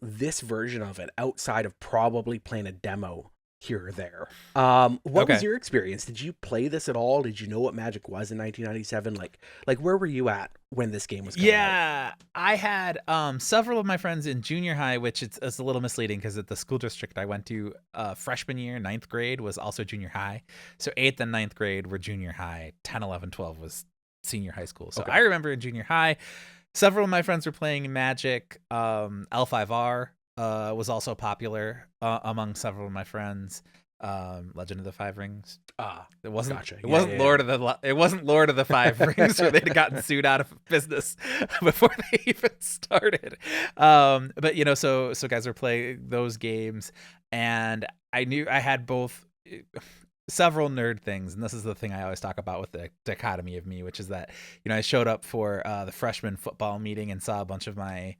this version of it outside of probably playing a demo here or there. What was your experience? Did you play this at all? Did you know what Magic was in 1997? Like where were you at when this game was coming out? I had several of my friends in junior high, which it's a little misleading because at the school district I went to, freshman year, 9th grade was also junior high. So 8th and 9th grade were junior high. 10, 11, 12 was senior high school. So I remember in junior high, several of my friends were playing Magic. L5R was also popular among several of my friends. Legend of the Five Rings. It wasn't. Gotcha. It wasn't Lord of the. It wasn't Lord of the Five Rings, where they'd gotten sued out of business before they even started. But so guys were playing those games, and I knew I had both. Several nerd things, and this is the thing I always talk about with the dichotomy of me, which is that I showed up for the freshman football meeting and saw a bunch of my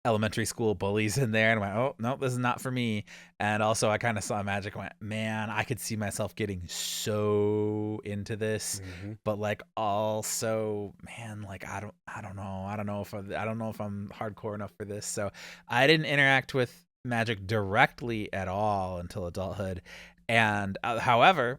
elementary school bullies in there and went, oh no, this is not for me. And also I kind of saw Magic and went, man, I could see myself getting so into this, but like also, man, like I don't know if I'm hardcore enough for this. So I didn't interact with Magic directly at all until adulthood. And however,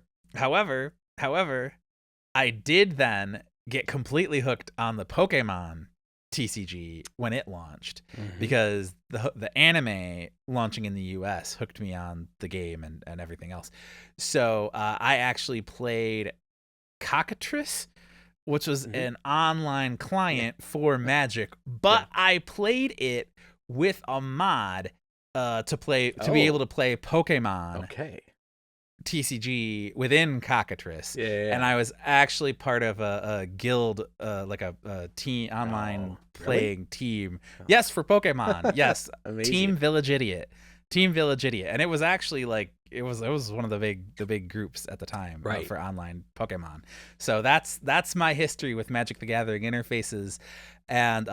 I did then get completely hooked on the Pokemon TCG when it launched, because the anime launching in the US hooked me on the game and everything else. So I actually played Cockatrice, which was an online client for Magic, but I played it with a mod to be able to play Pokemon. TCG within Cockatrice, and I was actually part of a guild, like a team online playing team. Yes, for Pokemon. Yes, Team Village Idiot, and it was actually like it was one of the big groups at the time, Right. for online Pokemon. So that's my history with Magic the Gathering interfaces, and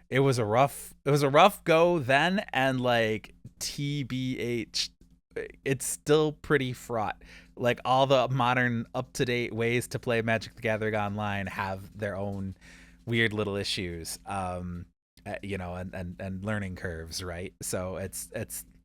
it was a rough go then, and like TBH, it's still pretty fraught. Like all the modern up-to-date ways to play Magic the Gathering online have their own weird little issues, and learning curves, right? So it's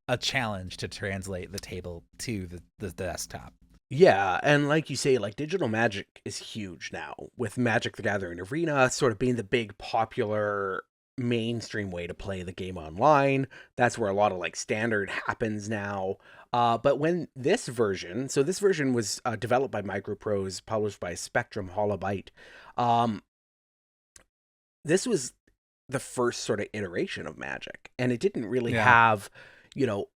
a challenge to translate the table to the desktop. Yeah, and like you say, like digital Magic is huge now, with Magic the Gathering Arena sort of being the big popular mainstream way to play the game online. That's where a lot of like standard happens now. But when this version, so this version was developed by Microprose, published by Spectrum Holobyte. Um, this was the first sort of iteration of Magic, and it didn't really Yeah. have, you know,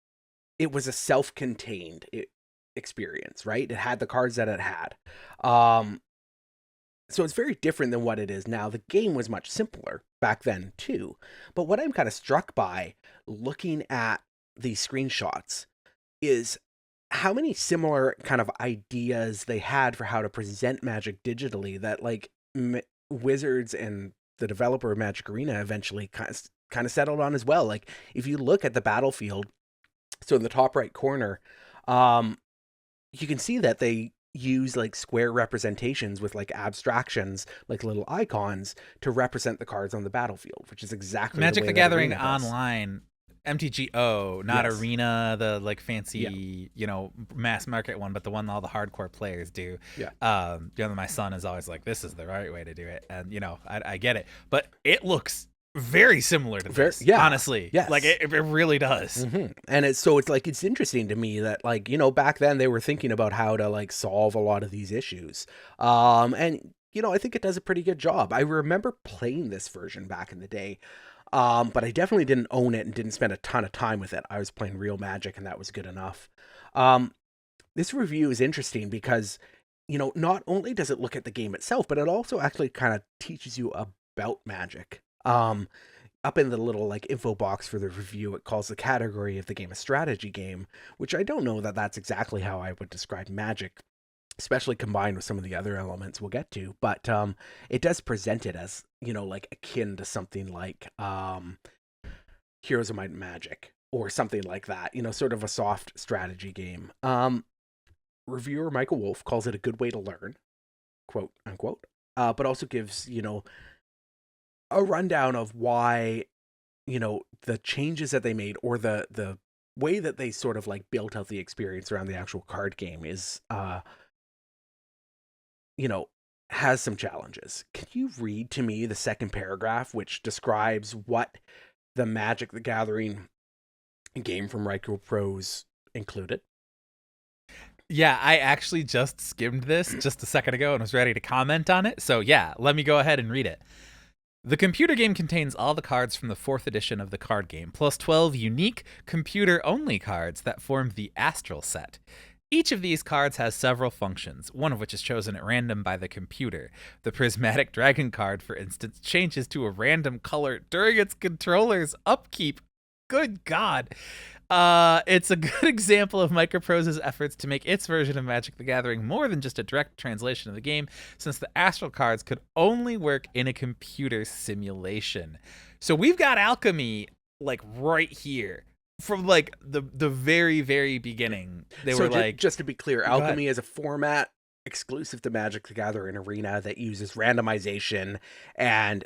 it was a self-contained experience, right? It had the cards that it had. Um, so it's very different than what it is now. The game was much simpler back then too. But what I'm kind of struck by looking at these screenshots is how many similar kind of ideas they had for how to present Magic digitally that like Wizards and the developer of Magic Arena eventually kind of settled on as well. Like if you look at the battlefield, so in the top right corner, you can see that they use like square representations with like abstractions, like little icons to represent the cards on the battlefield, which is exactly Magic the way the that Gathering Arena does. online, MTGO, not Yes. Arena, the like fancy, Yeah. mass market one, but the one all the hardcore players do. Yeah. My son is always like, this is the right way to do it. And, I get it. But it looks very similar to this, Yeah. honestly. Yes. Like, it really does. Mm-hmm. And it's like, it's interesting to me that like, back then they were thinking about how to like solve a lot of these issues. And I think it does a pretty good job. I remember playing this version back in the day. But I definitely didn't own it and didn't spend a ton of time with it. I was playing real Magic and that was good enough. This review is interesting because, not only does it look at the game itself, but it also actually kind of teaches you about Magic. Up in the little like info box for the review, it calls the category of the game a strategy game, which I don't know that that's exactly how I would describe Magic, especially combined with some of the other elements we'll get to. But it does present it as, like akin to something like Heroes of Might and Magic or something like that, sort of a soft strategy game. Reviewer Michael Wolf calls it a good way to learn, quote unquote, but also gives, a rundown of why, the changes that they made or the way that they sort of like built out the experience around the actual card game is, has some challenges. Can you read to me the second paragraph, which describes what the Magic the Gathering game from Microprose included? Yeah, I actually just skimmed this just a second ago and was ready to comment on it. So yeah, let me go ahead and read it. The computer game contains all the cards from the 4th edition of the card game, plus 12 unique computer-only cards that form the Astral set. Each of these cards has several functions, one of which is chosen at random by the computer. The Prismatic Dragon card, for instance, changes to a random color during its controller's upkeep. Good God. It's a good example of Microprose's efforts to make its version of Magic the Gathering more than just a direct translation of the game, since the Astral cards could only work in a computer simulation. So we've got alchemy like right here. From like the very, very beginning. They were like, just to be clear, alchemy is a format exclusive to Magic the Gathering Arena that uses randomization and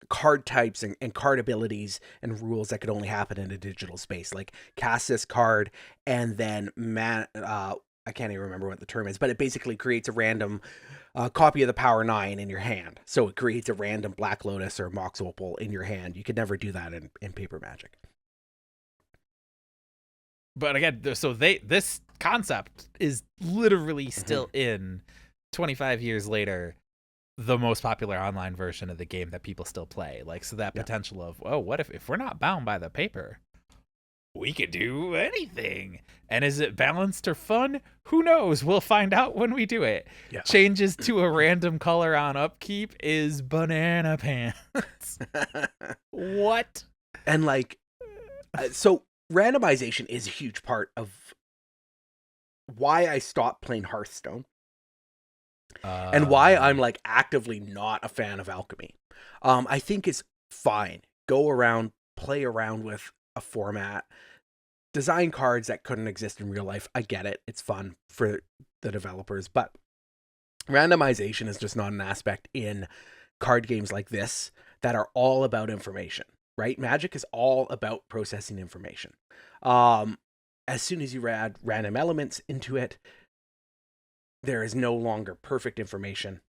card types and card abilities and rules that could only happen in a digital space. Like cast this card and then I can't even remember what the term is, but it basically creates a random copy of the Power 9 in your hand. So it creates a random Black Lotus or Mox Opal in your hand. You could never do that in paper Magic. But again, so this concept is literally still in 25 years later, the most popular online version of the game that people still play. Like, so that potential of, what if we're not bound by the paper, we could do anything. And is it balanced or fun? Who knows? We'll find out when we do it. Yeah. Changes to a random color on upkeep is banana pants. What? And like, so randomization is a huge part of why I stopped playing Hearthstone and why I'm like actively not a fan of alchemy. I think it's fine. Go around, play around with a format, design cards that couldn't exist in real life. I get it. It's fun for the developers, but randomization is just not an aspect in card games like this that are all about information, right? Magic is all about processing information. As soon as you add random elements into it, there is no longer perfect information.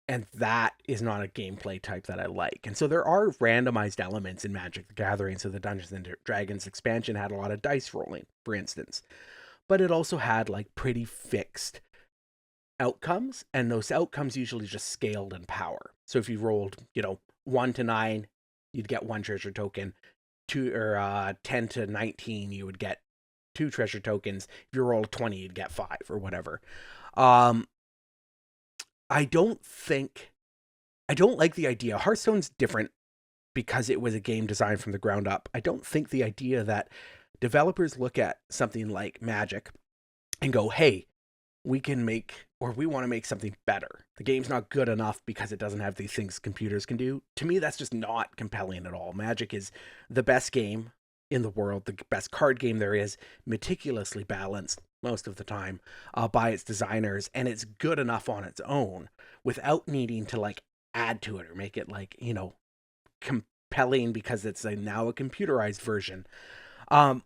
And that is not a gameplay type that I like. And so there are randomized elements in Magic the Gathering. So the Dungeons and Dragons expansion had a lot of dice rolling, for instance. But it also had like pretty fixed outcomes. And those outcomes usually just scaled in power. So if you rolled, 1 to 9, you'd get 1 treasure token. 10 to 19, you would get 2 treasure tokens. If you roll a 20, you'd get 5 or whatever. I don't like the idea. Hearthstone's different because it was a game designed from the ground up. I don't think the idea that developers look at something like Magic and go, hey, we want to make something better. The game's not good enough because it doesn't have these things computers can do. To me, that's just not compelling at all. Magic is the best game in the world, the best card game there is, meticulously balanced most of the time by its designers, and it's good enough on its own without needing to like add to it or make it like, compelling because it's now a computerized version.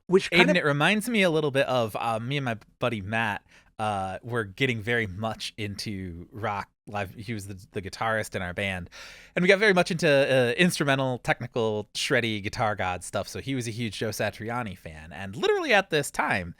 Which Aidan, it reminds me a little bit of me and my buddy Matt were getting very much into rock live. He was the guitarist in our band, and we got very much into instrumental, technical, shreddy guitar god stuff. So he was a huge Joe Satriani fan, and literally at this time,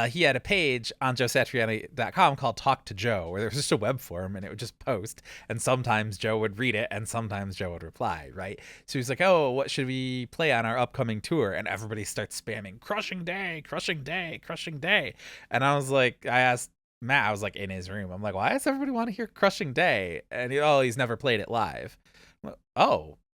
he had a page on joesatriani.com called Talk to Joe, where there was just a web form, and it would just post, and sometimes Joe would read it, and sometimes Joe would reply, right? So he's like, oh, what should we play on our upcoming tour? And everybody starts spamming, Crushing Day, Crushing Day, Crushing Day. And I asked Matt, I was like in his room, I'm like, why does everybody want to hear Crushing Day? And he's never played it live. Like,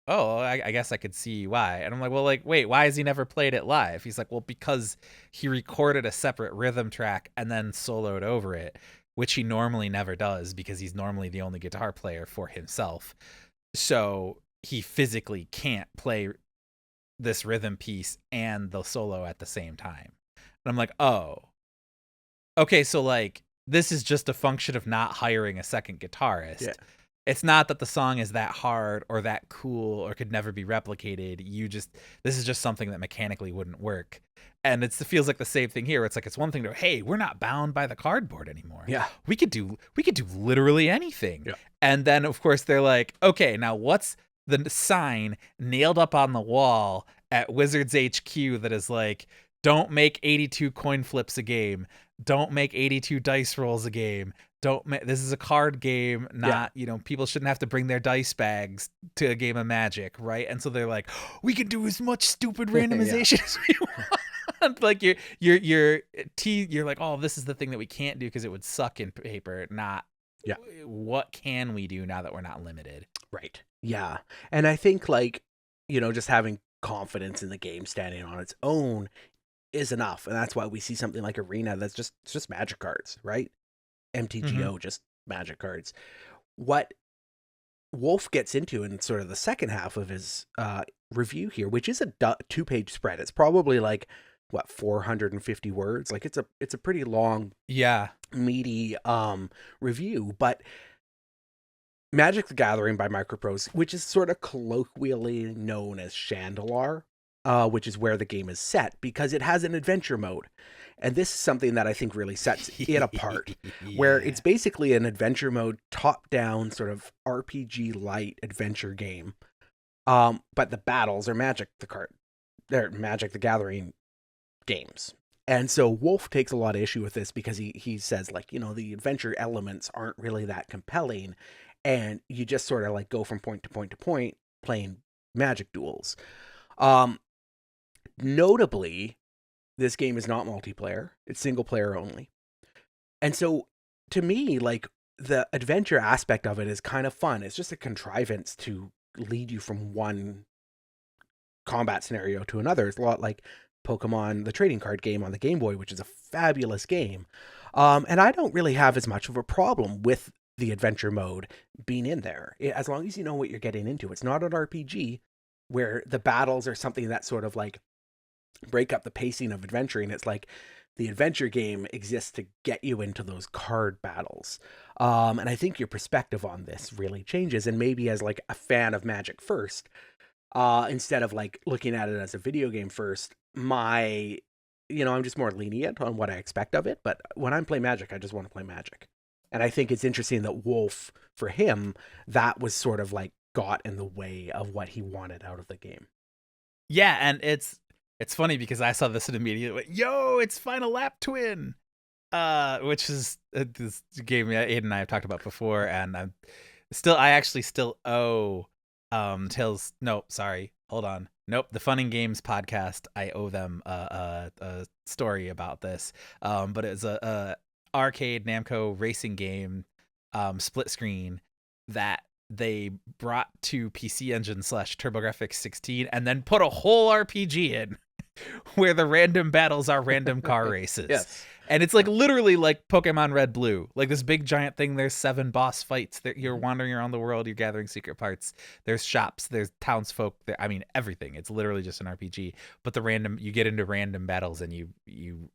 I guess I could see why. And I'm like, well, like, wait, why has he never played it live? He's like, well, because he recorded a separate rhythm track and then soloed over it, which he normally never does because he's normally the only guitar player for himself. So he physically can't play this rhythm piece and the solo at the same time. And I'm like, oh, okay, so like, this is just a function of not hiring a second guitarist. Yeah. It's not that the song is that hard or that cool or could never be replicated. This is just something that mechanically wouldn't work. And it feels like the same thing here. It's like, it's one thing to, hey, we're not bound by the cardboard anymore. Yeah. We could do literally anything. Yeah. And then of course they're like, okay, now what's the sign nailed up on the wall at Wizards HQ that is like, don't make 82 coin flips a game. Don't make 82 dice rolls a game. This is a card game, not, people shouldn't have to bring their dice bags to a game of Magic, right? And so they're like, we can do as much stupid randomization as we want. Like you're like, oh, this is the thing that we can't do because it would suck in paper, not what can we do now that we're not limited? Right. Yeah. And I think like, just having confidence in the game standing on its own is enough, and that's why we see something like Arena that's just Magic cards, right? MTGO, just Magic cards. What Wolf gets into in sort of the second half of his review here, which is a 2-page spread. It's probably like 450 words. Like it's a pretty long, meaty review. But Magic the Gathering by Microprose, which is sort of colloquially known as Shandalar, which is where the game is set, because it has an adventure mode. And this is something that I think really sets it apart, where it's basically an adventure mode, top-down sort of RPG-light adventure game. But the battles are they're Magic the Gathering games. And so Wolf takes a lot of issue with this because he says, like, the adventure elements aren't really that compelling, and you just sort of like go from point to point to point playing Magic duels. Notably, this game is not multiplayer. It's single player only. And so to me, like, the adventure aspect of it is kind of fun. It's just a contrivance to lead you from one combat scenario to another. It's a lot like Pokemon, the trading card game on the Game Boy, which is a fabulous game. And I don't really have as much of a problem with the adventure mode being in there, as long as you know what you're getting into. It's not an RPG where the battles are something that sort of like break up the pacing of adventuring. It's like the adventure game exists to get you into those card battles. And I think your perspective on this really changes. And maybe as like a fan of Magic first, instead of like looking at it as a video game first, I'm just more lenient on what I expect of it. But when I'm playing Magic, I just want to play Magic. And I think it's interesting that Wolf, for him, that was sort of like got in the way of what he wanted out of the game. Yeah, and it's funny because I saw this and immediately went, yo, it's Final Lap Twin, which is this game Aidan and I have talked about before, and I actually still owe Tales. No, sorry, hold on. Nope, the Fun and Games podcast. I owe them a story about this. But it's a arcade Namco racing game, split screen that they brought to PC Engine / TurboGrafx 16 and then put a whole RPG in where the random battles are random car races. Yes. And it's like literally like Pokemon Red Blue, like this big giant thing. There's 7 boss fights. You're wandering around the world. You're gathering secret parts. There's shops. There's townsfolk. I mean, everything. It's literally just an RPG. But you get into random battles and you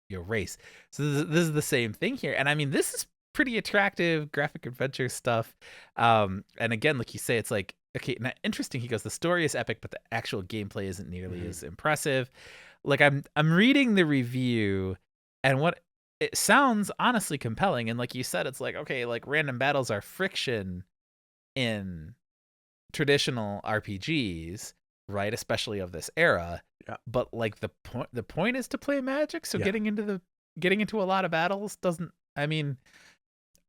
race. So this is the same thing here. And I mean, this is pretty attractive graphic adventure stuff. And again, like you say, it's like, okay, now, interesting. He goes, the story is epic, but the actual gameplay isn't nearly as impressive. Like I'm reading the review, and what it sounds honestly compelling. And like you said, it's like, okay, like random battles are friction in traditional RPGs, right? Especially of this era. Yeah. But like the point is to play Magic. So getting into a lot of battles doesn't. I mean,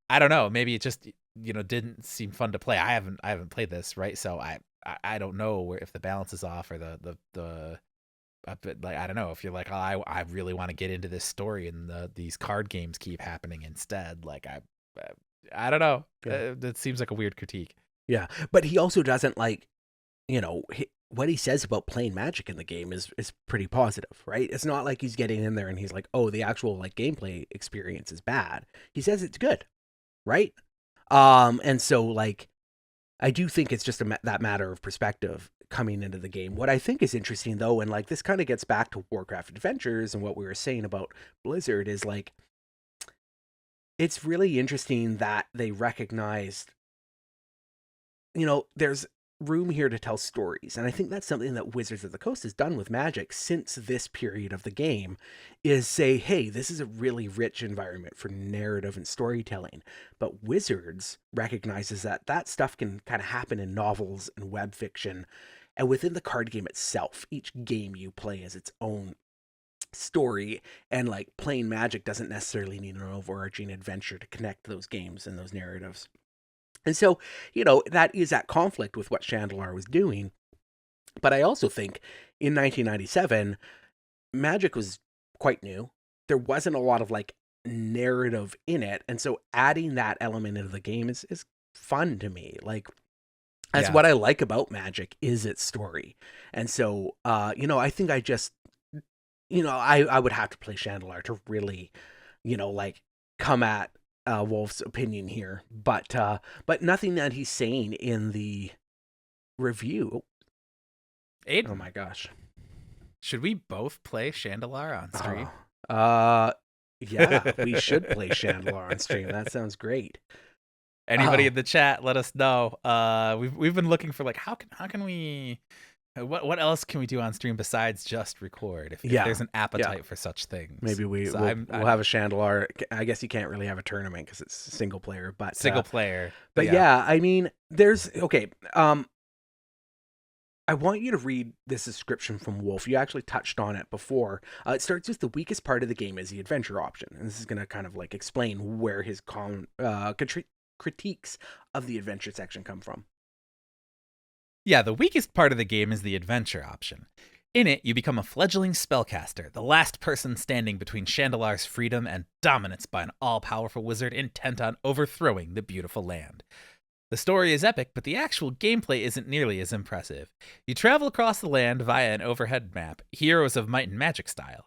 I don't know. Maybe it just didn't seem fun to play. I haven't played this, right? So I don't know if the balance is off or the like, I don't know if you're like, oh, I really want to get into this story and these card games keep happening instead. Like I don't know. Yeah. That seems like a weird critique. Yeah, but he also doesn't like, what he says about playing Magic in the game is pretty positive, right? It's not like he's getting in there and he's like, oh, the actual like gameplay experience is bad. He says it's good, right? And so like, I do think it's just that matter of perspective coming into the game. What I think is interesting though, and like this kind of gets back to WarCraft Adventures and what we were saying about Blizzard, is like, it's really interesting that they recognized, there's room here to tell stories. And I think that's something that Wizards of the Coast has done with Magic since this period of the game, is say, hey, this is a really rich environment for narrative and storytelling. But Wizards recognizes that stuff can kind of happen in novels and web fiction. And within the card game itself, each game you play is its own story, and like playing Magic doesn't necessarily need an overarching adventure to connect those games and those narratives. And so, that is at conflict with what Shandalar was doing. But I also think in 1997, Magic was quite new. There wasn't a lot of like narrative in it. And so adding that element into the game is fun to me. Like, that's what I like about Magic, is its story. And so, I think I just, I would have to play Shandalar to really, like come at Wolf's opinion here, but nothing that he's saying in the review. Aidan, oh my gosh, should we both play Shandalar on stream? Yeah, we should play Shandalar on stream. That sounds great. Anybody in the chat, let us know. We've been looking for like, how can we, what else can we do on stream besides just record? If there's an appetite for such things, maybe we'll have a Shandalar. I guess you can't really have a tournament because it's single player, but single player. But yeah, I mean, there's okay. I want you to read this description from Wolf. You actually touched on it before. It starts with, the weakest part of the game is the adventure option, and this is going to kind of like explain where his critiques of the adventure section come from. Yeah, the weakest part of the game is the adventure option. In it, you become a fledgling spellcaster, the last person standing between Shandalar's freedom and dominance by an all-powerful wizard intent on overthrowing the beautiful land. The story is epic, but the actual gameplay isn't nearly as impressive. You travel across the land via an overhead map, Heroes of Might and Magic style.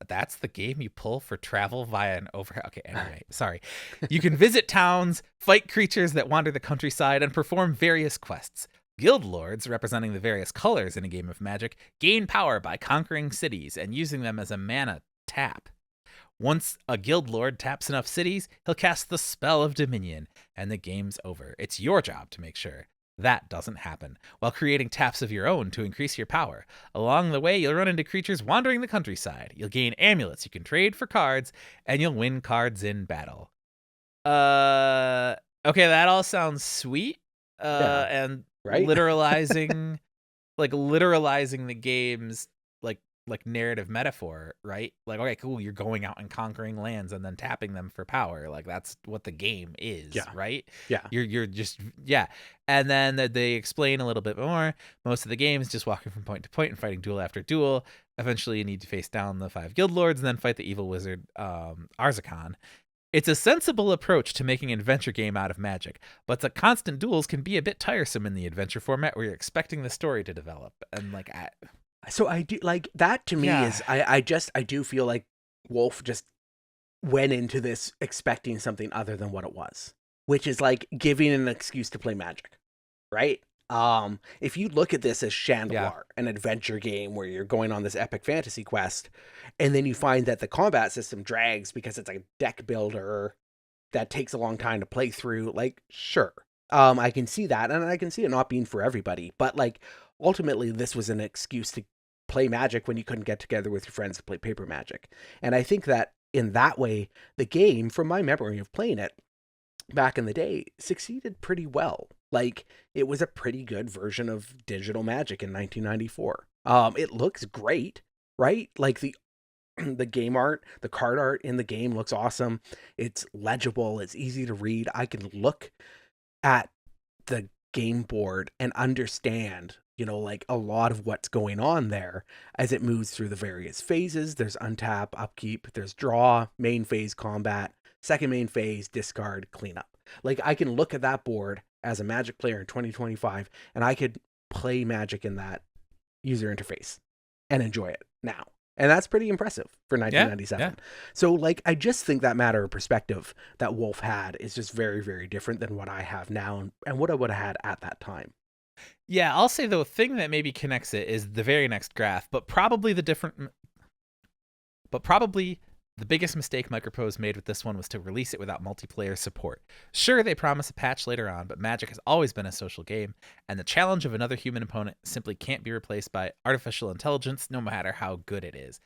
That's the game you pull for travel via an overhead. Okay, anyway, sorry. You can visit towns, fight creatures that wander the countryside, and perform various quests. Guild lords, representing the various colors in a game of Magic, gain power by conquering cities and using them as a mana tap. Once a guild lord taps enough cities, he'll cast the spell of Dominion, and the game's over. It's your job to make sure that doesn't happen, while creating taps of your own to increase your power. Along the way, you'll run into creatures wandering the countryside. You'll gain amulets you can trade for cards, and you'll win cards in battle. Okay, that all sounds sweet. And right? literalizing the game's like narrative metaphor, right? Like, okay, cool, you're going out and conquering lands and then tapping them for power. Like, that's what the game is, right? Yeah. You're just and then they explain a little bit more. Most of the game is just walking from point to point and fighting duel after duel. Eventually you need to face down the 5 guild lords and then fight the evil wizard Arzakon. It's a sensible approach to making an adventure game out of Magic, but the constant duels can be a bit tiresome in the adventure format where you're expecting the story to develop. And like, so I do like that to me is I do feel like Wolf just went into this expecting something other than what it was, which is like giving an excuse to play Magic, right? If you look at this as Shandalar, an adventure game where you're going on this epic fantasy quest, and then you find that the combat system drags because it's a deck builder that takes a long time to play through, like, sure. I can see that, and I can see it not being for everybody, but like ultimately this was an excuse to play Magic when you couldn't get together with your friends to play paper Magic. And I think that in that way, the game, from my memory of playing it back in the day, succeeded pretty well. Like, it was a pretty good version of digital Magic in 1994. It looks great, right? Like the game art, the card art in the game looks awesome. It's legible. It's easy to read. I can look at the game board and understand, like a lot of what's going on there as it moves through the various phases. There's untap, upkeep, there's draw, main phase, combat, second main phase, discard, cleanup. Like, I can look at that board as a Magic player in 2025 and I could play Magic in that user interface and enjoy it now. And that's pretty impressive for 1997. Yeah. So, like, I just think that matter of perspective that Wolf had is just very, very different than what I have now and what I would have had at that time. Yeah, I'll say the thing that maybe connects it is the very next graph, but probably the biggest mistake Micropose made with this one was to release it without multiplayer support. Sure, they promise a patch later on, but Magic has always been a social game, and the challenge of another human opponent simply can't be replaced by artificial intelligence, no matter how good it is.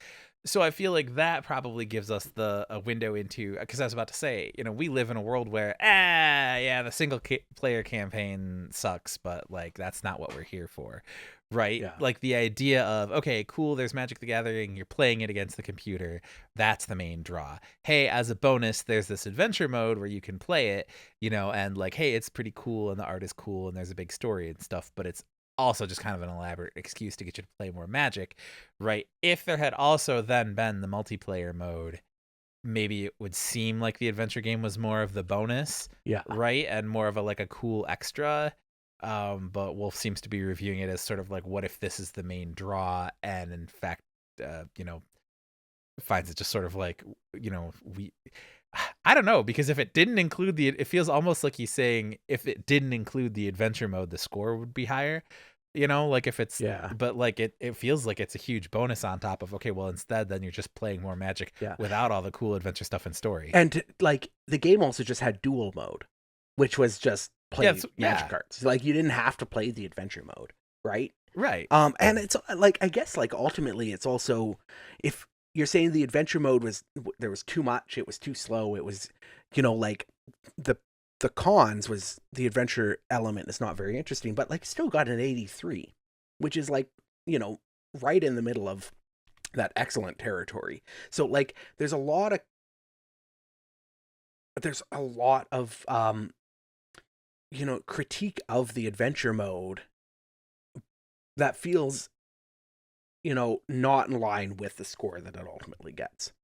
So I feel like that probably gives us a window into, because I was about to say, we live in a world where, the single player campaign sucks, but like, that's not what we're here for, right? Yeah. Like, the idea of, okay, cool, there's Magic the Gathering, you're playing it against the computer, that's the main draw. Hey, as a bonus, there's this adventure mode where you can play it, and like, hey, it's pretty cool and the art is cool and there's a big story and stuff, but it's also just kind of an elaborate excuse to get you to play more Magic, right? If there had also then been the multiplayer mode, maybe it would seem like the adventure game was more of the bonus, right? And more of a cool extra. But Wolf seems to be reviewing it as sort of like, what if this is the main draw? And in fact, finds it just sort of like, I don't know, because if it didn't include it feels almost like he's saying if it didn't include the adventure mode, the score would be higher, like if it's, but like it feels like it's a huge bonus on top of, okay, well, instead, then you're just playing more Magic without all the cool adventure stuff and story. And like the game also just had duel mode, which was just playing Magic cards. Like, you didn't have to play the adventure mode, right? Right. And it's like, I guess like ultimately it's also, if you're saying the adventure mode there was too much, it was too slow, it was, like the cons was the adventure element is not very interesting, but like still got an 83, which is like, right in the middle of that excellent territory. So like there's a lot of critique of the adventure mode that feels not in line with the score that it ultimately gets.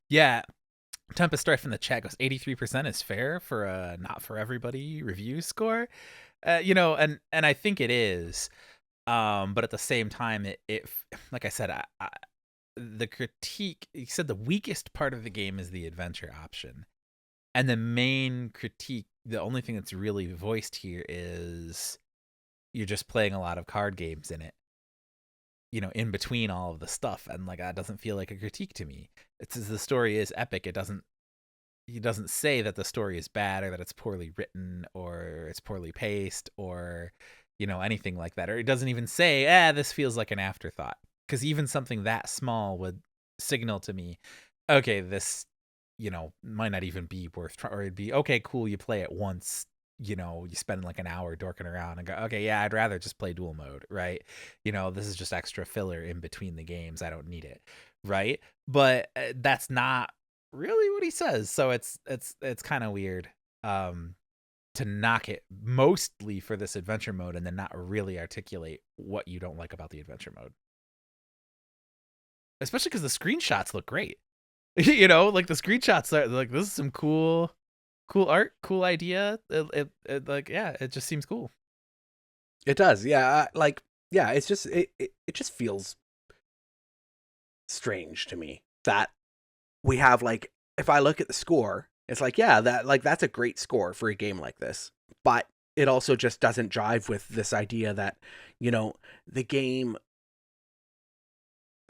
Yeah. Tempest Strife in the chat goes 83% is fair for a not for everybody review score. And I think it is. But at the same time, it like I said, the critique, you said the weakest part of the game is the adventure option. And the main critique, the only thing that's really voiced here is you're just playing a lot of card games in it, in between all of the stuff. And like, that doesn't feel like a critique to me. It's the story is epic. He doesn't say that the story is bad or that it's poorly written or it's poorly paced or, anything like that. Or it doesn't even say, this feels like an afterthought. Because even something that small would signal to me, okay, this, might not even be worth trying, or it'd be, okay, cool, you play it once, you spend like an hour dorking around and go, okay, yeah, I'd rather just play dual mode, right? This is just extra filler in between the games. I don't need it, right? But that's not really what he says. So it's kind of weird to knock it mostly for this adventure mode and then not really articulate what you don't like about the adventure mode. Especially because the screenshots look great. Like the screenshots are like, this is some cool art, cool idea. It just seems cool. It does. Yeah. It's just, it just feels strange to me that we have, like, if I look at the score, it's like, yeah, that's a great score for a game like this, but it also just doesn't jive with this idea that, the game,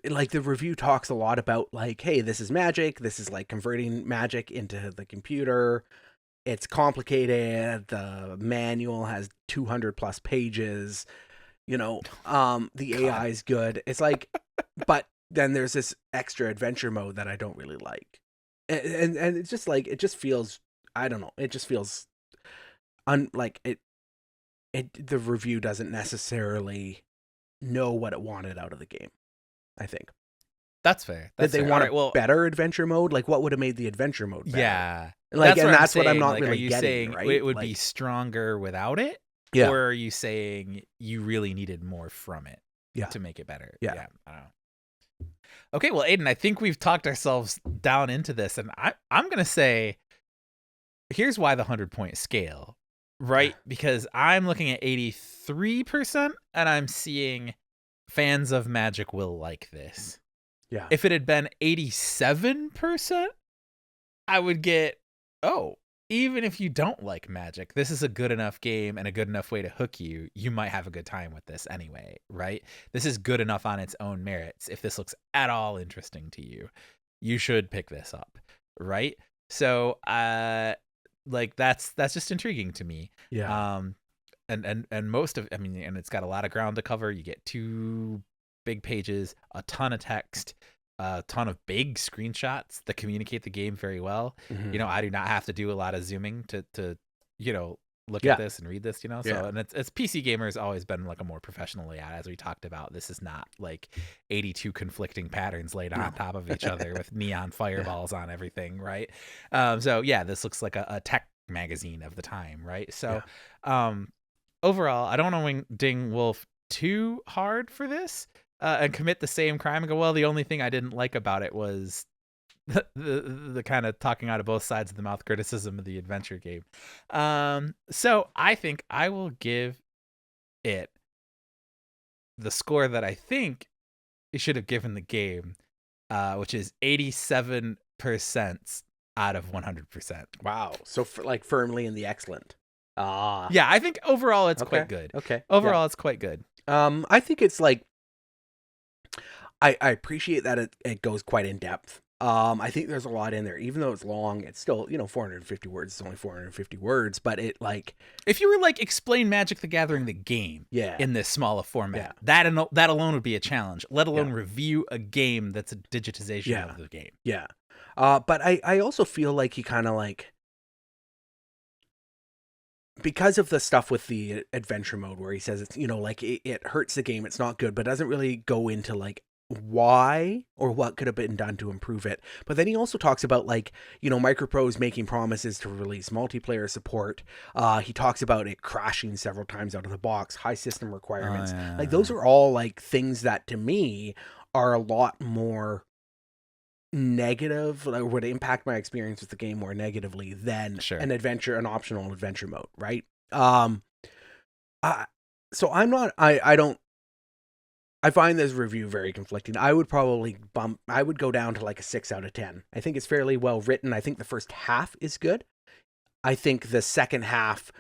like, the review talks a lot about, like, hey, this is magic. This is like converting magic into the computer. It's complicated. The manual has 200 plus pages. The AI is good. It's like, but then there's this extra adventure mode that I don't really like. And it's just like, it just feels, I don't know. It just feels like the review doesn't necessarily know what it wanted out of the game, I think. That's fair. Did they want a better adventure mode? Like, what would have made the adventure mode better? Yeah. Like, that's what I'm not really getting, saying right? It would be stronger without it? Yeah. Or are you saying you really needed more from it to make it better? Yeah. I don't know. Okay, well, Aidan, I think we've talked ourselves down into this, and I'm going to say, here's why the 100-point scale, right? Because I'm looking at 83%, and I'm seeing fans of Magic will like this. Yeah. If it had been 87%, I would get, even if you don't like Magic, this is a good enough game and a good enough way to hook you. You might have a good time with this anyway, right? This is good enough on its own merits. If this looks at all interesting to you, you should pick this up, right? So, that's just intriguing to me. Yeah. And most of, and it's got a lot of ground to cover. You get 2 big pages, a ton of text, a ton of big screenshots that communicate the game very well. Mm-hmm. I do not have to do a lot of zooming to look at this and read this, so, and it's PC gamers always been like a more professional layout, as we talked about. This is not like 82 conflicting patterns laid on top of each other with neon fireballs on everything, right? So yeah, this looks like a tech magazine of the time, right? So overall, I don't want to ding Wolf too hard for this and commit the same crime and go, well, the only thing I didn't like about it was the kind of talking out of both sides of the mouth criticism of the adventure game. So I think I will give it the score that I think it should have given the game, which is 87% out of 100%. Wow. So firmly in the excellent. Yeah, I think overall it's quite good. Okay. Overall it's quite good. I think it's like, I appreciate that it goes quite in depth. I think there's a lot in there, even though it's long. It's still 450 words. It's only 450 words, but it like, if you were like explain Magic the Gathering the game, in this smaller format, that alone would be a challenge. Let alone review a game that's a digitization of the game. Yeah, but I also feel like he kind of like, because of the stuff with the adventure mode where he says it's like it hurts the game, it's not good, but doesn't really go into like why or what could have been done to improve it. But then he also talks about like Microprose making promises to release multiplayer support. He talks about it crashing several times out of the box, high system requirements. Like those are all like things that to me are a lot more negative, like would impact my experience with the game more negatively than an optional adventure mode, right? So I'm not, I don't I find this review very conflicting. I would go down to like a 6 out of 10. I think it's fairly well written. I think the first half is good. I think the second half,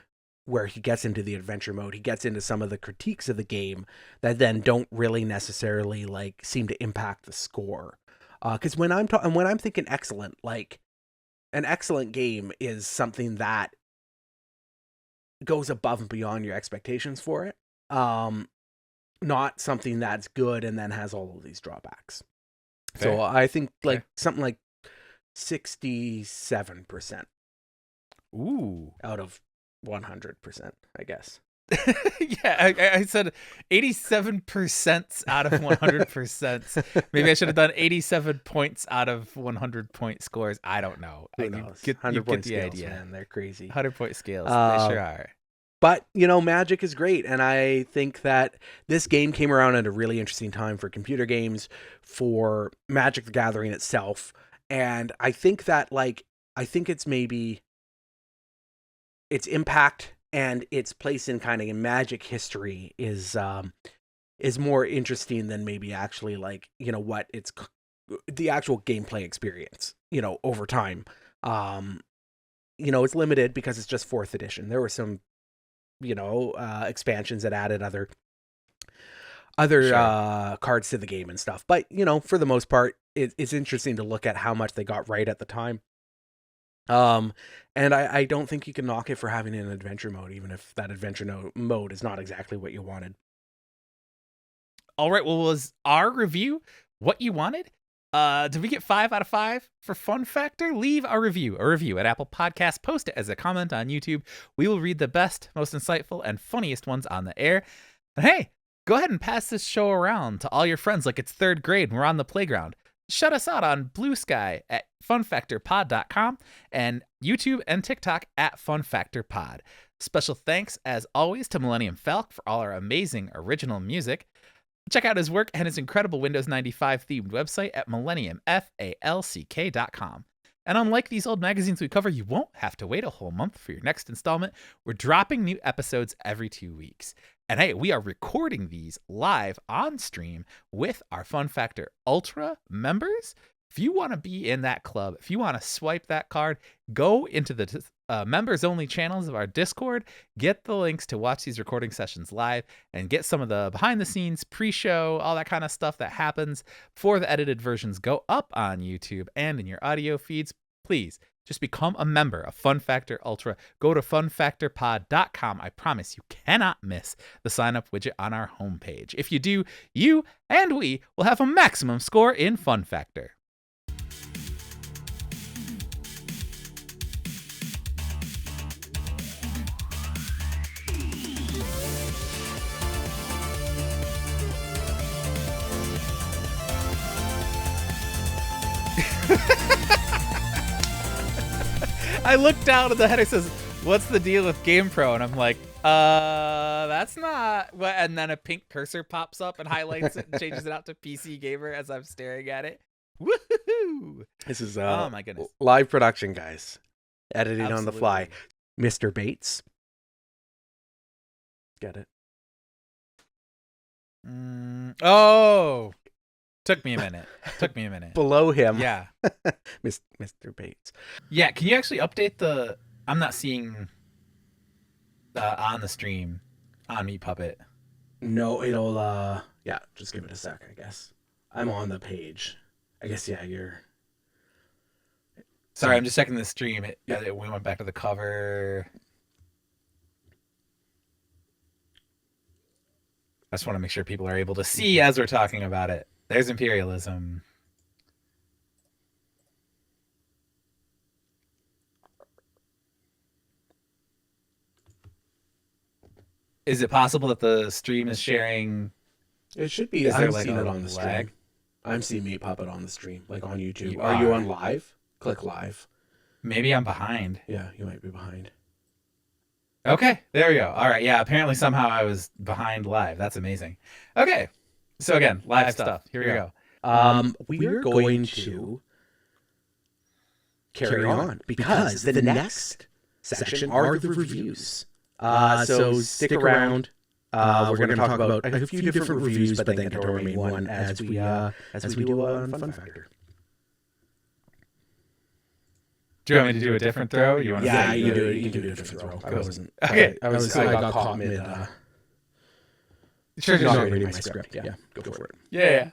where he gets into the adventure mode, he gets into some of the critiques of the game that then don't really necessarily like seem to impact the score. Because when I'm thinking excellent, like an excellent game is something that goes above and beyond your expectations for it. Not something that's good and then has all of these drawbacks. Fair. So I think like something like 67%. Ooh. Out of 100%, I guess. Yeah, I said 87% out of 100%. Maybe I should have done 87 points out of 100 point scores. I don't know. Who knows? You get the scales, idea. Man, they're crazy. 100 point scales. They sure are. But, Magic is great, and I think that this game came around at a really interesting time for computer games, for Magic the Gathering itself, and I think that, it's maybe its impact and its place in kind of in Magic history is more interesting than maybe actually, what it's the actual gameplay experience, over time. It's limited because it's just 4th edition. There were some expansions that added other sure. Cards to the game and stuff. But, for the most part, it's interesting to look at how much they got right at the time. And I don't think you can knock it for having an adventure mode, even if that adventure mode is not exactly what you wanted. All right. Well, was our review what you wanted? Did we get 5 out of 5 for FunFactor? Leave a review at Apple Podcasts. Post it as a comment on YouTube. We will read the best, most insightful, and funniest ones on the air. And hey, go ahead and pass this show around to all your friends like it's 3rd grade and we're on the playground. Shout us out on Blue Sky at funfactorpod.com and YouTube and TikTok at funfactorpod. Special thanks, as always, to Millennium Falck for all our amazing original music. Check out his work and his incredible Windows 95 themed website at millenniumfalck.com. And unlike these old magazines we cover, you won't have to wait a whole month for your next installment. We're dropping new episodes every 2 weeks. And hey, we are recording these live on stream with our FunFactor Ultra members. If you want to be in that club, if you want to swipe that card, go into the members only channels of our Discord, get the links to watch these recording sessions live, and get some of the behind the scenes pre-show, all that kind of stuff that happens before the edited versions go up on YouTube and in your audio feeds. Please just become a member of FunFactor Ultra. Go to funfactorpod.com. I promise you cannot miss the sign up widget on our homepage. If you do, you and we will have a maximum score in FunFactor. I look down and the header says, "What's the deal with GamePro?" And I'm like, that's not what. And then a pink cursor pops up and highlights it and changes it out to PC Gamer as I'm staring at it. Woohoo! This is oh my goodness, live production, guys. Editing Absolutely. On the fly. Mr. Bates. Get it? Oh, took me a minute. Below him. Yeah. Mr. Bates. Yeah, can you actually update the... I'm not seeing on the stream on Meat Puppet. No, it'll, yeah, just give it a sec, I guess. I'm on the page. I guess, yeah, you're... Sorry, I'm just checking the stream. We went back to the cover. I just want to make sure people are able to see as we're talking about it. There's imperialism. Is it possible that the stream is sharing? It should be. Is there I'm like seeing a it on the stream. lag? I'm seeing Meat Puppet on the stream, like on YouTube. You are you are. on live? Click live. Maybe I'm behind. Yeah, you might be behind. Okay, there we go. All right, yeah, apparently somehow I was behind live. That's amazing. Okay, so again, live stuff. Here we go. We are going to carry on because the next section are the reviews. So stick around. We're going to talk about a few different reviews, but then get to our main one as we do on FunFactor. Do you want me to do a different throw? You want Yeah, you do it. You can do a different throw. Cool. I wasn't. Okay. I got caught mid. Sure, Not reading my script. Yeah, go for it. Yeah.